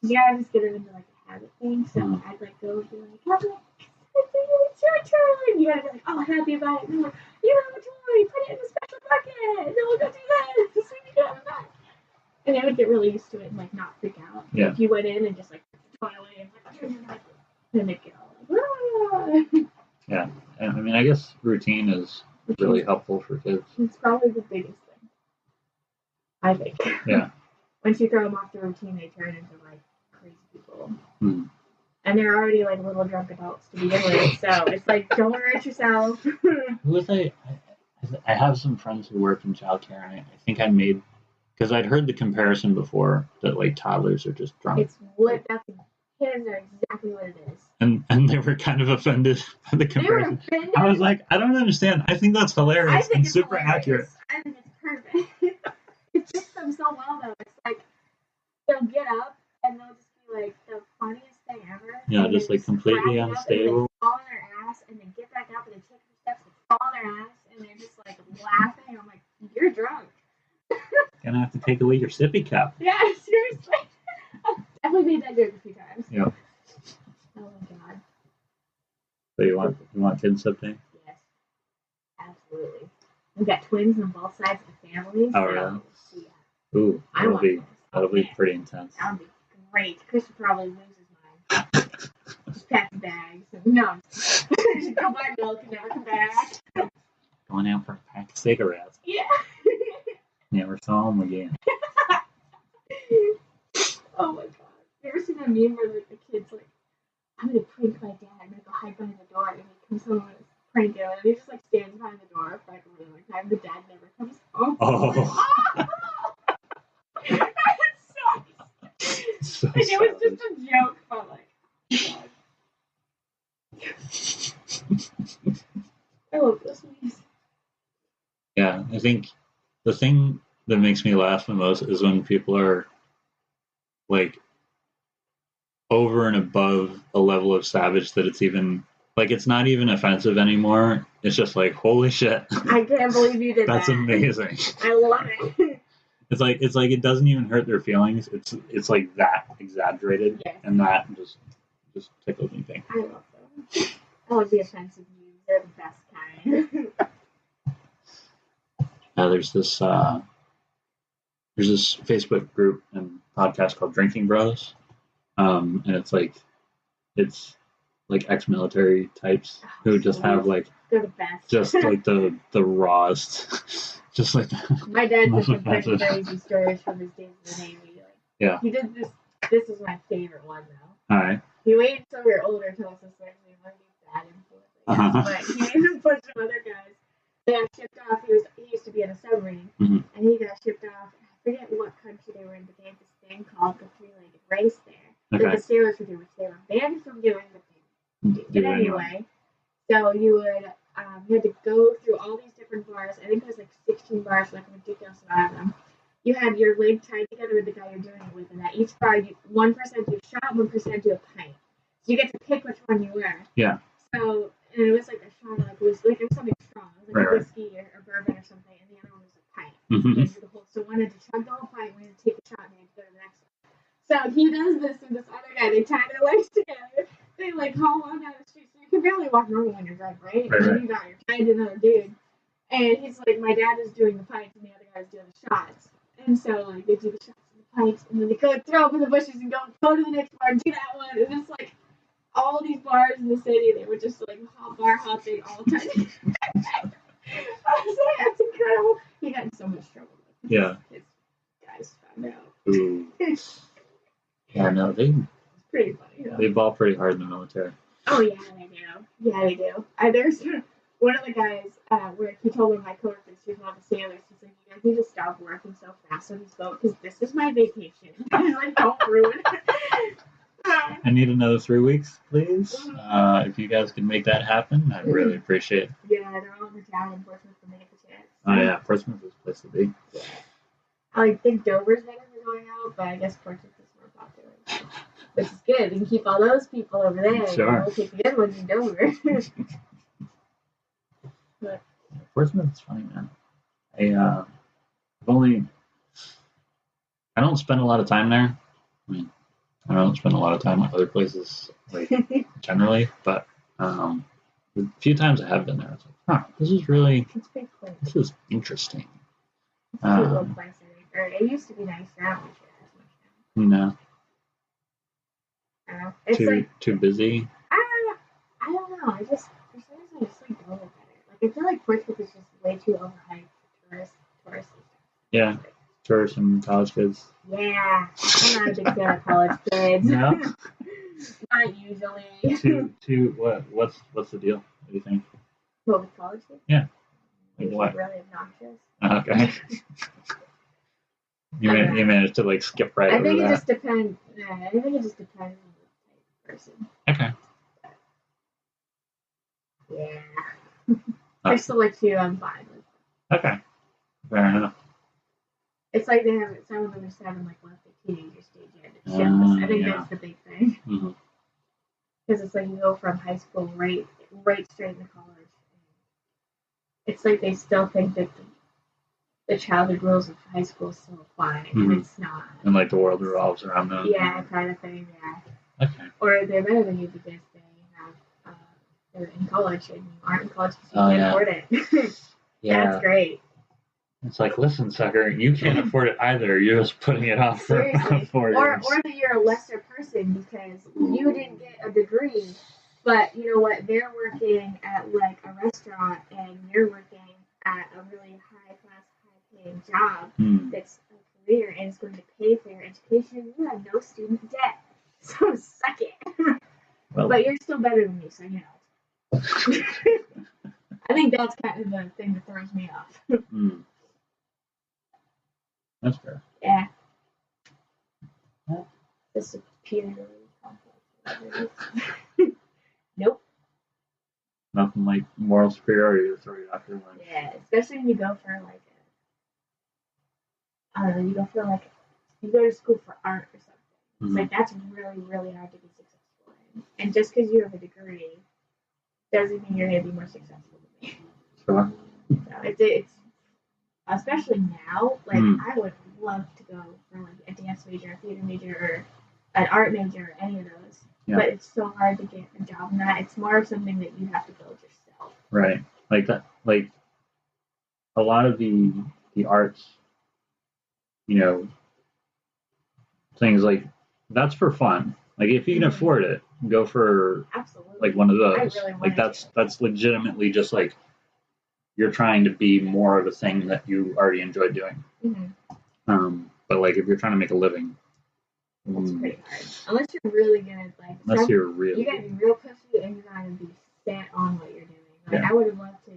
you gotta just get it into like a habit thing. So I'd like go and be like, it's your turn. You gotta be like, oh, happy about it. And like, you have a toy. Put it in the special bucket. And then we'll go do that. So you can have it back. And they would get really used to it and like not freak out. Yeah. If you went in and just like toy away and like, then they'd get all like, ah. Yeah. I mean, I guess routine is really helpful for kids. It's probably the biggest thing, I think. Yeah. Once you throw them off the routine, they turn into like crazy people. Mm. And they're already like little drunk adults to begin with, so it's like, don't hurt yourself. I have some friends who work in childcare, and I think I made, because I'd heard the comparison before that like toddlers are just drunk. It's what that's kids are exactly what it is. And they were kind of offended by the comparison. They were offended? I was like, I don't understand. I think that's hilarious and super accurate. I think it's perfect. It fits them so well though. It's like they'll get up and they'll just be like the funniest thing ever. Yeah, just like completely unstable. They fall on their ass and they get back up and they take their steps and fall on their ass and they're just like laughing. I'm like, you're drunk. Gonna have to take away your sippy cup. Yeah, seriously. I've definitely made that joke a few times. Yeah. Oh my god. So you want kids someday? Yes. Absolutely. We've got twins on both sides of the family. Oh, really? Yeah. Ooh, that'll be pretty intense. That would be great. Chris would probably lose his mind. Just pack the bags. No. Just go buy milk and never come back. Going out for a pack of cigarettes. Yeah. Never saw him again. Oh my god. You ever seen that meme where like, the kid's like, I'm gonna prank my dad. I'm gonna go hide behind the door. And he comes home and prank him. And he just like stands behind the door for like a really long time. The dad never comes home. Oh. So and it was just a joke, but like, God. I love those memes. Yeah, I think the thing that makes me laugh the most is when people are like over and above a level of savage that it's even like it's not even offensive anymore. It's just like, holy shit. I can't believe you did That's that. amazing. I love it. It's like it doesn't even hurt their feelings. It's like that exaggerated. Yes. And that just tickles me thinking. I love them. I love the offensive memes. They're the best kind. There's this Facebook group and podcast called Drinking Bros, and it's like ex-military types who just have like they're the best. Just like the rawest, just like my dad did some pretty crazy stories from his days in the Navy. Like, yeah, he did this. This is my favorite one though. All right. He waited until we were older to tell us this story. He wanted to be bad influence, but he and a bunch of other guys. They got shipped off. He used to be in a submarine, and he got shipped off. I forget what country they were in, but they had this thing called the three-legged race there that the sailors would do, which they were banned from doing, but they did it anyway. So you would you had to go through all these different bars. I think it was like 16 bars, like a ridiculous amount of them. You had your leg tied together with the guy you're doing it with, and at each bar, one person do a shot, one person do a pint. So you get to pick which one you were. Yeah. So and it was like a shot, like it was something strong, it was like a whiskey or bourbon or something, and the other one was a pint. So one had to chug the whole pint, one had to take a shot, and they had to go to the next one. So he does this with this other guy. They tie their legs together, like home on down the street, so you can barely walk normal when you're drunk, right? Right, And then right. you got your friend and another dude, and he's like, my dad is doing the pints and the other guy is doing the shots, and so like they do the shots and the pints, and then they go throw up in the bushes and go to the next bar and do that one, and it's like all these bars in the city, they were just like bar hopping all the time. I was like, that's incredible. He got in so much trouble. Yeah. His guys found out. Ooh. Yeah, no, it's pretty funny. Though. They ball pretty hard in the military. Oh yeah, they do. Yeah, they do. There's one of the guys where he told one of my coworkers, he was one of the sailors, he's like, you guys need to stop working so fast on this boat because this is my vacation. Like, don't ruin it. I need another 3 weeks, please. If you guys can make that happen, I'd really appreciate it. Yeah, they're all in the town in Portsmouth when they get the chance. Oh yeah, Portsmouth is a place to be. Yeah. I think Dover's better for going out, but I guess Portsmouth is more popular. Which is good. We can keep all those people over there. Sure. We'll take the good ones in Dover. But Portsmouth's funny, man. I don't spend a lot of time there. I mean, I don't spend a lot of time at other places, like generally, but the few times I have been there, it's like, this is really, it's pretty cool. this is interesting. It's a cute little place. It used to be nice now. No, I don't know. It's too busy. I don't know. I just, for some reason, I just like Dover better. Like, I feel like Portsmouth is just way too overhyped for tourists. Yeah, tourists and college kids. Yeah, I'm not a big fan of college kids. No, not usually. What's the deal? What do you think? What, with college kids? Yeah. Like what? Really obnoxious. Okay. You managed to like skip right over that. I think it just depends on the type of person. Okay. Yeah. I still like to, I'm fine with. Okay. Fair enough. It's like some of them just haven't like left the teenager stage yet. I think that's the big thing. Mm-hmm. Because it's like you go from high school right straight into college. It's like they still think that the childhood rules of high school still apply, and it's not. And like the world revolves around them. Yeah, kind of thing. Yeah. Okay. Or they're better than you because they're in college and you aren't in college because you can't afford it. Yeah. That's great. It's like, listen, sucker, you can't afford it either. You're just putting it off for 4 years. Or that you're a lesser person because you didn't get a degree, but you know what? They're working at like a restaurant and you're working at a really high-class, high-paying job that's a career and it's going to pay for your education. You have no student debt, so suck it. Well, but you're still better than me, so you know. I think that's kind of the thing that throws me off. That's fair. Yeah. The superiority complex. Nope. Nothing like moral superiority to throw you off your line. Yeah, especially when you go for like you go to school for art or something. It's like that's really, really hard to be successful in. And just because you have a degree doesn't mean you're going to be more successful than me. Sure. So it's especially now, like I would love to go for like a dance major, a theater major, or an art major, or any of those. Yeah. But it's so hard to get a job in that. It's more of something that you have to build yourself. Right. Like that. Like a lot of the arts, you know, things like that's for fun. Like if you can afford it, go for like one of those. Really like that's legitimately just like you're trying to be more of a thing that you already enjoy doing. But like if you're trying to make a living, it's pretty hard. Unless you're really gonna like. Unless you're really. You gotta be real pushy and you gotta be set on what you're doing. Like I would have loved to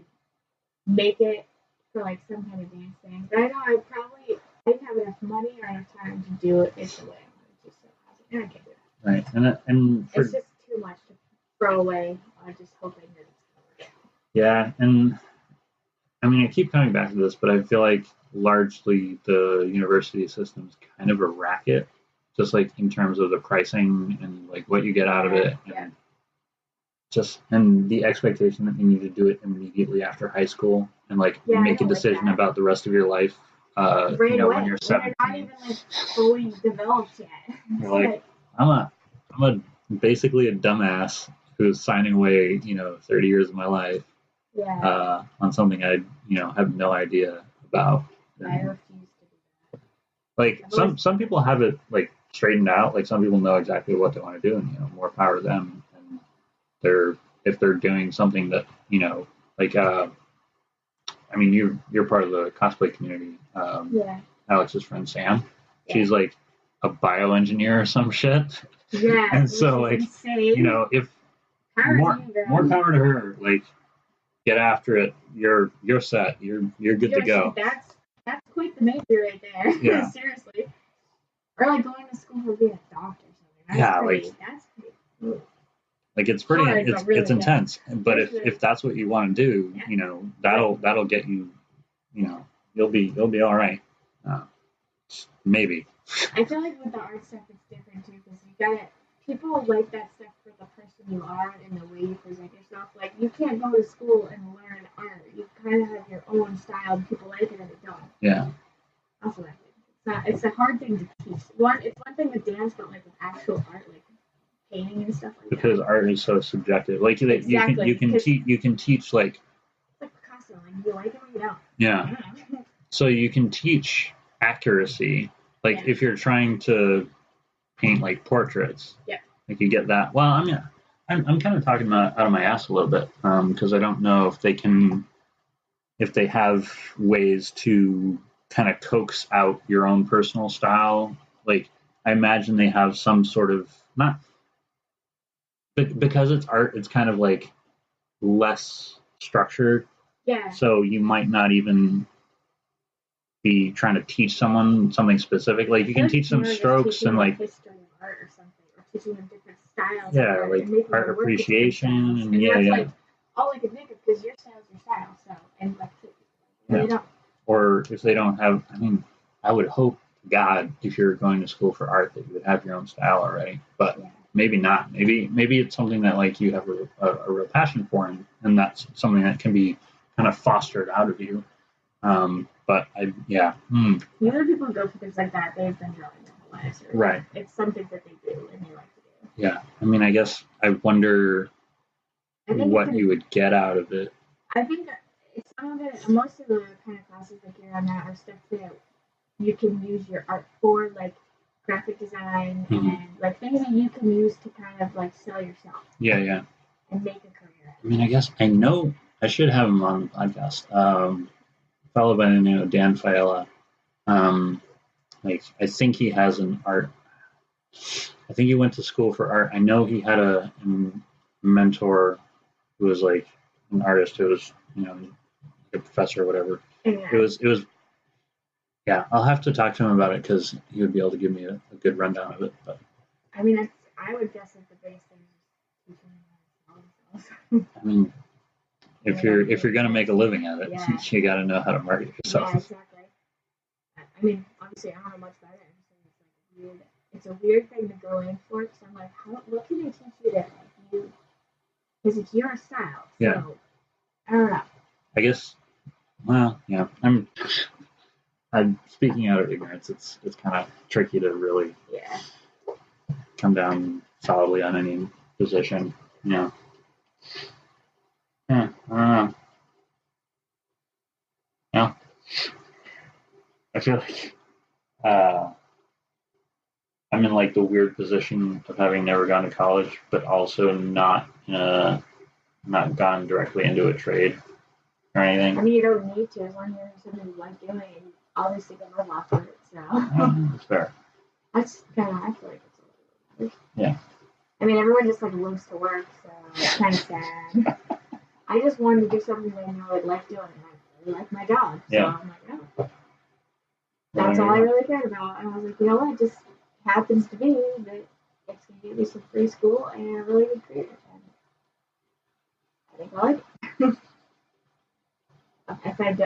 make it for like some kind of dance thing, but I know I didn't have enough money or enough time to do it the way I wanted to. So I can't do that. Right, and it's just too much to throw away. I'm just hoping that it's gonna work out. Yeah, and I mean I keep coming back to this, but I feel like largely the university system is kind of a racket, just like in terms of the pricing and like what you get out of it, and and the expectation that you need to do it immediately after high school and like make a decision about the rest of your life. Right away. When you're 17. You're not even like fully developed yet. You're like, I'm a basically a dumbass who's signing away, 30 years of my life on something I, have no idea about. I refuse to do that. Like some people have it like straightened out. Like some people know exactly what they want to do, and more power to them. And if they're doing something that like I mean you're part of the cosplay community. Alex's friend Sam, she's like a bioengineer or some shit. Yeah, and so like insane. If more power to her. Like get after it. You're set. You're good to go. That's quite the major right there. Yeah. Seriously. Or like going to school for being a doctor or something. That's pretty cool. Like it's pretty hard, it's intense. But if that's what you want to do, that'll get you, you'll be all right. Maybe. I feel like with the art stuff it's different too, because people like that stuff for the person you are and the way you present yourself. Like you can't go to school and learn art. You kind of have your own style, and people like it and they don't. Yeah. That's what I think. It's a hard thing to teach. It's one thing with dance, but like with actual art, like painting and stuff like because that. art is so subjective. Like exactly. you can teach like. It's like Picasso. Like you like it or you don't. Yeah. So you can teach accuracy. Like if you're trying to paint like portraits, like you get that. Well, I'm kind of talking out of my ass a little bit because I don't know if they have ways to kind of coax out your own personal style. Like I imagine they have some sort of not because it's art. It's kind of like less structured. Yeah. So you might not even be trying to teach someone something specific. Like you can teach them strokes and like history of art or something, or teaching them different styles. Yeah, like art appreciation and that's like all I could think of because your style's your style. So and like they don't. Or if they don't have, I would hope God if you're going to school for art that you would have your own style already. But maybe not. Maybe it's something that like you have a real passion for, and that's something that can be kind of fostered out of you. But Usually people go for things like that. They've been drawing their whole lives. Right. It's something that they do and they like to do. Yeah. I guess I wonder what you would get out of it. I think most of the kind of classes that you're on that are stuff that you can use your art for, like graphic design and like things that you can use to kind of like sell yourself. Yeah. And make a career. I guess I know I should have him on the podcast. Fellow by the name of Dan Fiala. I think he has an art. I think he went to school for art. I know he had a mentor who was like an artist who was, a professor or whatever. Yeah. It was. Yeah, I'll have to talk to him about it because he would be able to give me a good rundown of it. But I would guess that the biggest thing is teaching themselves. If you're gonna make a living at it, you got to know how to market yourself. Yeah, exactly. Obviously, I don't know much about it. It's a weird thing to go in for. So I'm like, what can they teach you that you? Because it's your style. So, I don't know. I guess. Well, yeah. I'm speaking out of ignorance. It's kind of tricky to really come down solidly on any position. Yeah. I don't know. Yeah. I feel like I'm in like the weird position of having never gone to college, but also not gone directly into a trade or anything. You don't need to as long as you're something you like doing. And obviously, get my off of it. So that's fair. That's kind of I feel like it's a little bit. Yeah. Everyone just like lives to work, so it's kind of sad. I just wanted to do something that I know I'd like doing, and I really like my job. So I'm like, oh. That's all I really cared about. And I was like, you know what? It just happens to be that it's going to give me some free school and a really good career. And I think I like it. If I'm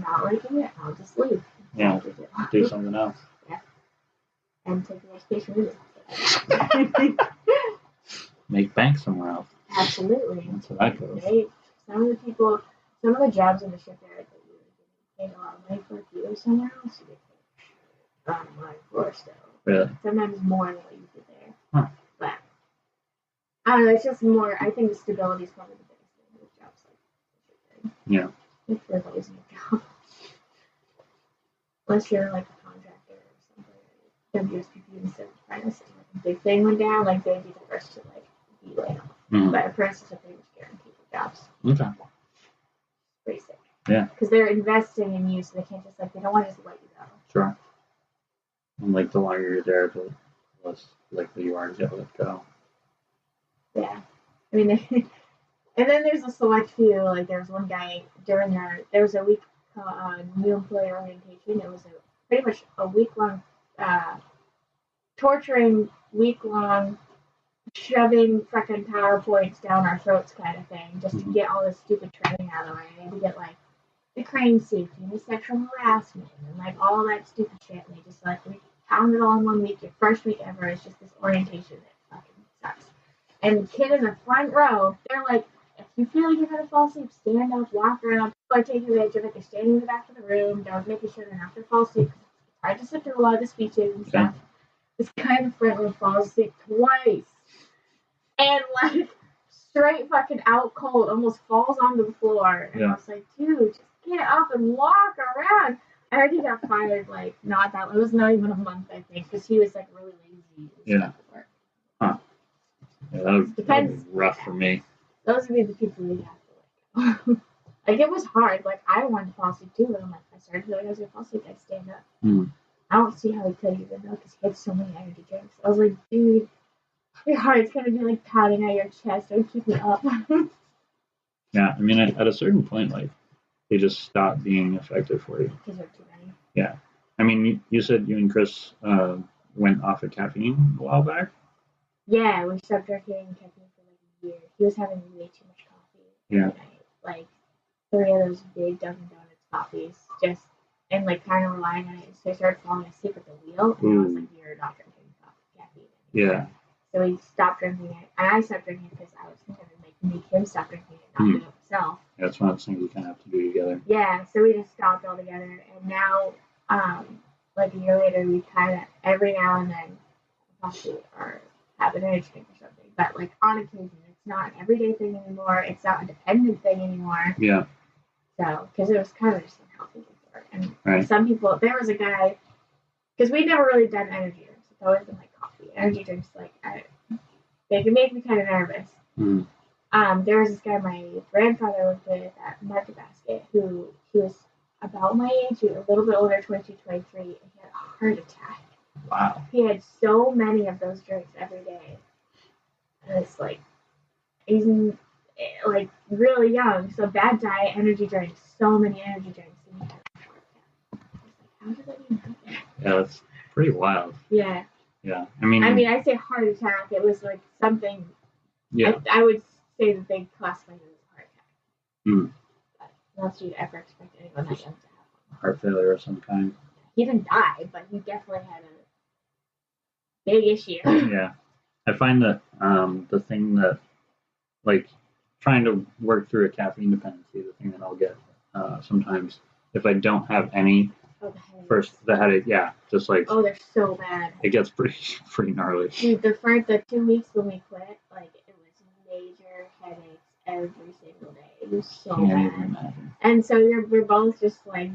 not liking it, I'll just leave. Yeah, do something else. Yeah. And take the education with it. Make bank somewhere else. Absolutely. That's how that goes. Some of the jobs in the shipyard that you would pay a lot of money for, if you go somewhere else, you get paid a lot of money for still. Really? Sometimes more than what you get there. Huh. But I don't know. It's just more. I think the stability is probably the biggest thing with jobs like. Yeah. If you're losing a job, unless you're like a contractor or something, WSPP instead of apprentice, and like a big thing went down, like they'd be the first to like be laid off. But apprentices are pretty much guaranteed for jobs. Okay. Pretty sick. Yeah. Because they're investing in you, so they can't just like they don't want to just let you go. Sure. And like the longer you're there, the less likely you are to get let go. Yeah. I mean, and then there's a select few. Like there was one guy during there was a week new employee orientation. It was pretty much a week-long torturing, week-long shoving fucking PowerPoints down our throats kind of thing, just to get all this stupid training out of the way, to get like the crane safety and the sexual harassment and like all that stupid shit. And they just like we pound it all in 1 week. Your first week ever is just this orientation that fucking sucks. And the kid in the front row, they're like, if you feel like you're gonna fall asleep, stand up, walk around. People are taking advantage of it. They're standing in the back of the room. They're making sure they're not gonna fall asleep. It's hard to sit through a lot of the speeches and stuff. This guy in the front row falls asleep twice. And like straight fucking out cold, almost falls onto the floor. And I was like, dude, just get up and walk around. I heard he got fired like not that long. It was not even a month, I think, because he was like really lazy. Yeah. Huh. Yeah, that was rough for me. Those would be the people we have to like. Like it was hard. Like I wanted to fall asleep too, but I'm like, I started feeling like I was gonna fall asleep. I stand up. I don't see how he could even though, because he had so many energy drinks. I was like, dude, your heart's gonna be like pounding at your chest. Don't keep me up. Yeah, I mean, at a certain point, like they just stop being effective for you. Because there are too many. Yeah, I mean, you said you and Chris went off of caffeine a while back. Yeah, we stopped drinking caffeine for like a year. He was having way too much coffee. Yeah. Like 3 of those big Dunkin' Donuts coffees, just and like kind of relying on it. So I started falling asleep at the wheel, and I was like, "You're not drinking caffeine." Yeah. So he stopped drinking it, and I stopped drinking it because I was going to make him stop drinking it, not do it myself. Yeah, that's one of those things you kind of have to do together. Yeah, so we just stopped altogether, and now, like a year later, we kind of every now and then possibly or have an energy drink or something, but like on occasion, it's not an everyday thing anymore. It's not a dependent thing anymore. Yeah. So, because it was kind of just unhealthy before, and some people, there was a guy, because we'd never really done energy drinks. It's always been like coffee. Energy drinks, like they can make me kind of nervous. There was this guy my grandfather worked with at Market Basket, who he was about my age, a little bit older, 22, 23, and he had a heart attack. Wow. He had so many of those drinks every day. And it's like, he's like really young, so bad diet, energy drinks, so many energy drinks, and he had a heart attack. I was like, how did that even happen? Yeah, that's pretty wild. Yeah. Yeah. I mean, I say heart attack, it was like something, I would say that they classified it as a heart attack. But unless you ever expect anyone like them to have heart failure of some kind. He didn't die, but he definitely had a big issue. Yeah. I find that the thing that, like, trying to work through a caffeine dependency, the thing that I'll get sometimes, if I don't have any, the headache, yeah, just like... Oh, they're so bad. It gets pretty gnarly. Dude, the 2 weeks when we quit, like, it was major headaches every single day. It was so bad. And so we're both just, like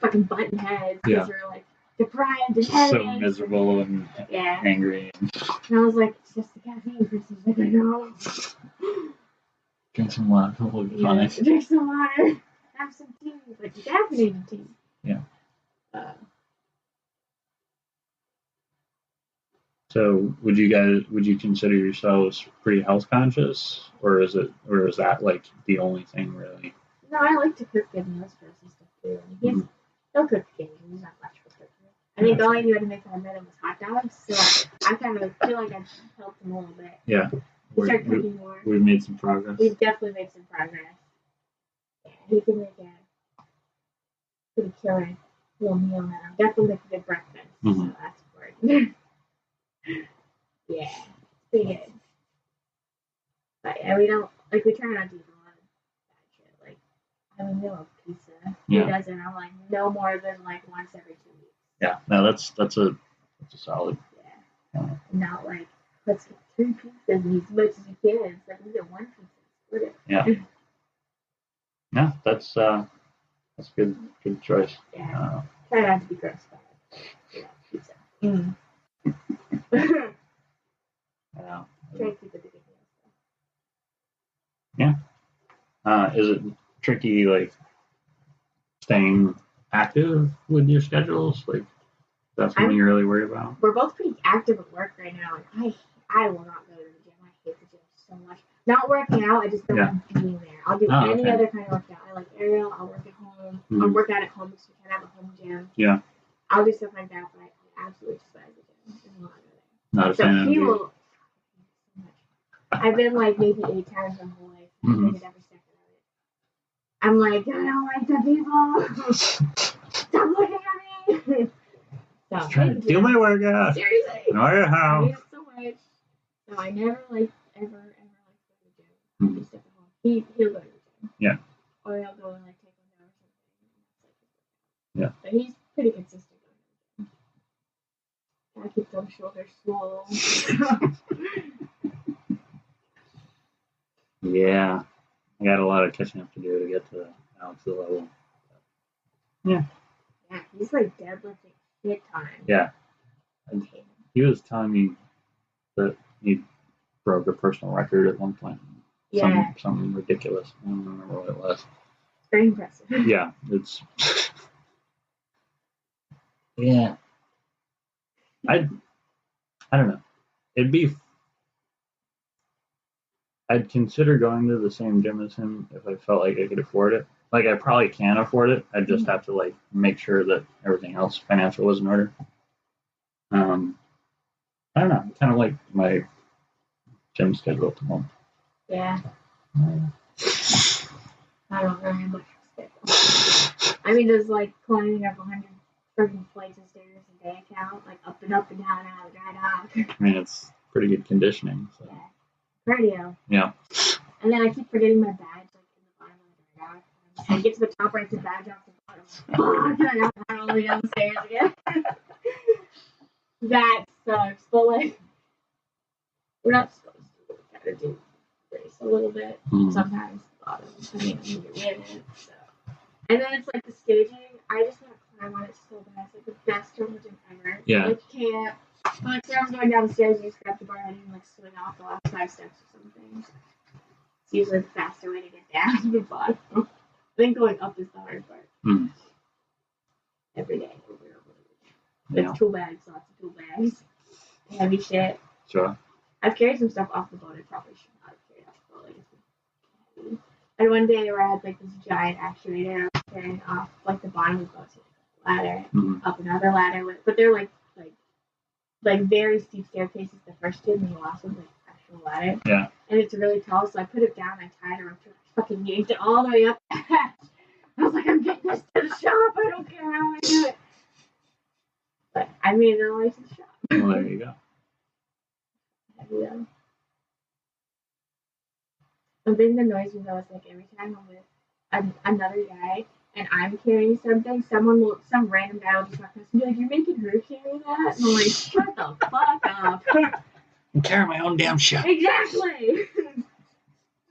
fucking button heads, because we're, like, deprived and headaches. So miserable and angry. And I was like, it's just the caffeine. Chris was like, I know. Drink some water. We'll be fine. Drink some water. Have some tea. Like, caffeinated tea. Yeah. So would you consider yourselves pretty health conscious, or is that like the only thing really? No, I like to cook good meals for us and stuff too. And he'll cook occasionally. He's not much for cooking. I think all I knew how to make for him was hot dogs, so I kind of feel like I've helped him a little bit. Yeah. We start cooking more. We've made some progress. We've definitely made some progress. Yeah, he can make a pretty killer little meal now. Definitely make a good breakfast. So that's important. Yeah, it's pretty good. But yeah, we don't, like, we try not to eat a lot of bad shit. Like, I mean, we love pizza. He doesn't. I'm like, no more than like once every 2 weeks. Yeah, no, that's a solid. Yeah. Not like, let's 3 pizzas and as much as you can. It's like, we get 1 pizza. Whatever. Yeah. Yeah, that's good choice. Yeah. Try not to be gross about it. Pizza. Yeah. Try to keep it together. Yeah. Is it tricky, like, staying active with your schedules? Like, that's something you're really worried about? We're both pretty active at work right now, and I will not go to the gym. I hate the gym so much. Not working out, I just don't like being there. I'll do any other kind of workout. I like aerial, I'll work at home. I'll work out at home because we can't have a home gym. Yeah. I'll do stuff like that, but I absolutely despise the gym. I will not go there. Not a fan of it. I've been like maybe 8 times my whole life. I hated every second of it. I'm like, I don't like the people. Stop looking at me. So, just trying to do my workout. Seriously. No matter how. I hate it so much. So I never ever like go to the gym. He's at home. He'll go to the gym. Yeah. Or he'll go and like take one down or something. Yeah. But he's pretty consistent going to the gym. Gotta keep those shoulders swole. Yeah. I got a lot of catching up to do to get to Alex's level. Yeah. Yeah, he's like deadlifting shit time. Yeah. And he was telling me that he broke a personal record at one point. Yeah. Something ridiculous. I don't remember what it was. It's very impressive. Yeah. It's... yeah. I don't know. I'd consider going to the same gym as him if I felt like I could afford it. Like, I probably can afford it. I just have to, like, make sure that everything else financial was in order. I don't know. Kind of like my gym schedule at the moment. Yeah. I don't really have much schedule. I mean, does like climbing up 100 freaking flights of stairs a day count? Like up and up and down, out, right. I mean, it's pretty good conditioning. So. Yeah. Cardio. Yeah. And then I keep forgetting my badge, like in the bottom of the dry dock. I get to the top, right, the badge off the bottom. Oh, and I got to run all the way down the stairs again. That sucks. But like, we're not supposed to. We gotta do race a little bit sometimes. I mean, you get rid of it. So. And then it's like the staging. I just want to climb on it so bad. It's like the best turtle gym ever. Yeah. Like, can't. Like, when I was going down the stairs, you just grab the bar and you like swing off the last 5 steps or something. It's usually the faster way to get down to the bottom. I think going up is the hard part. Every day, over and over again. With tool bags, lots of tool bags. Heavy shit. Sure. I've carried some stuff off the boat I probably should not have carried off the boat. Like, it's and one day where I had like this giant actuator I was carrying off like the bottom of the boat, so like, ladder, up another ladder, but they're like very steep staircases. The first two, and the last one's like actual ladder. Yeah. And it's really tall, so I put it down. I tied her up to it. I fucking yanked it all the way up. I was like, I'm getting this to the shop. I don't care how I do it. But I made it all the way to the shop. Well, there you go. Yeah. The thing that annoys me though is like every time I'm with another guy and I'm carrying something, some random guy will just walk past and be like, "You're making her carry that?" And I'm like, "Shut the fuck up!" I'm carrying my own damn shit. Exactly.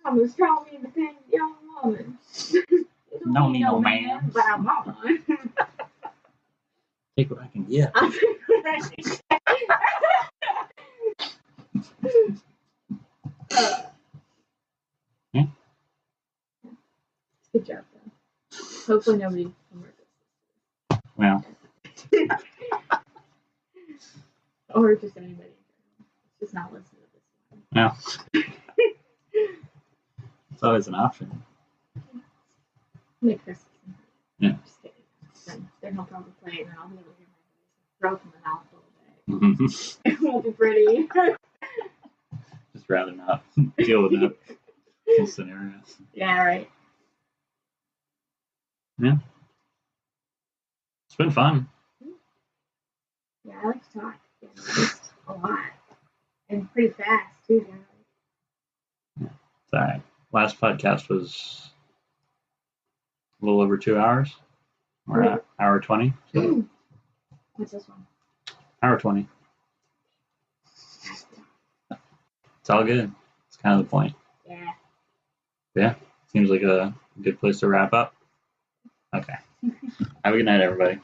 I'm a strong, independent young woman. No, man. But I'm on. Take what I can get. I'll take what I can get. Yeah. Good job, though. Hopefully nobody can work this. Well. Or just anybody. Just not listen to this one. No. It's always an option. Make Chris listen. Yeah. Just kidding. Then he'll probably play it, and then I'll be able to hear my voice broken the mouth a little bit. It won't be pretty. Just rather not deal with that whole scenario. Yeah, right. Yeah. It's been fun. Yeah, I like to talk. Yeah, just a lot. And pretty fast, too, generally. Yeah. It's all right. Last podcast was a little over 2 hours. We're at hour 20. So. What's this one? Hour 20. It's all good. It's kind of the point. Yeah. Yeah. Seems like a good place to wrap up. Okay. Have a good night, everybody.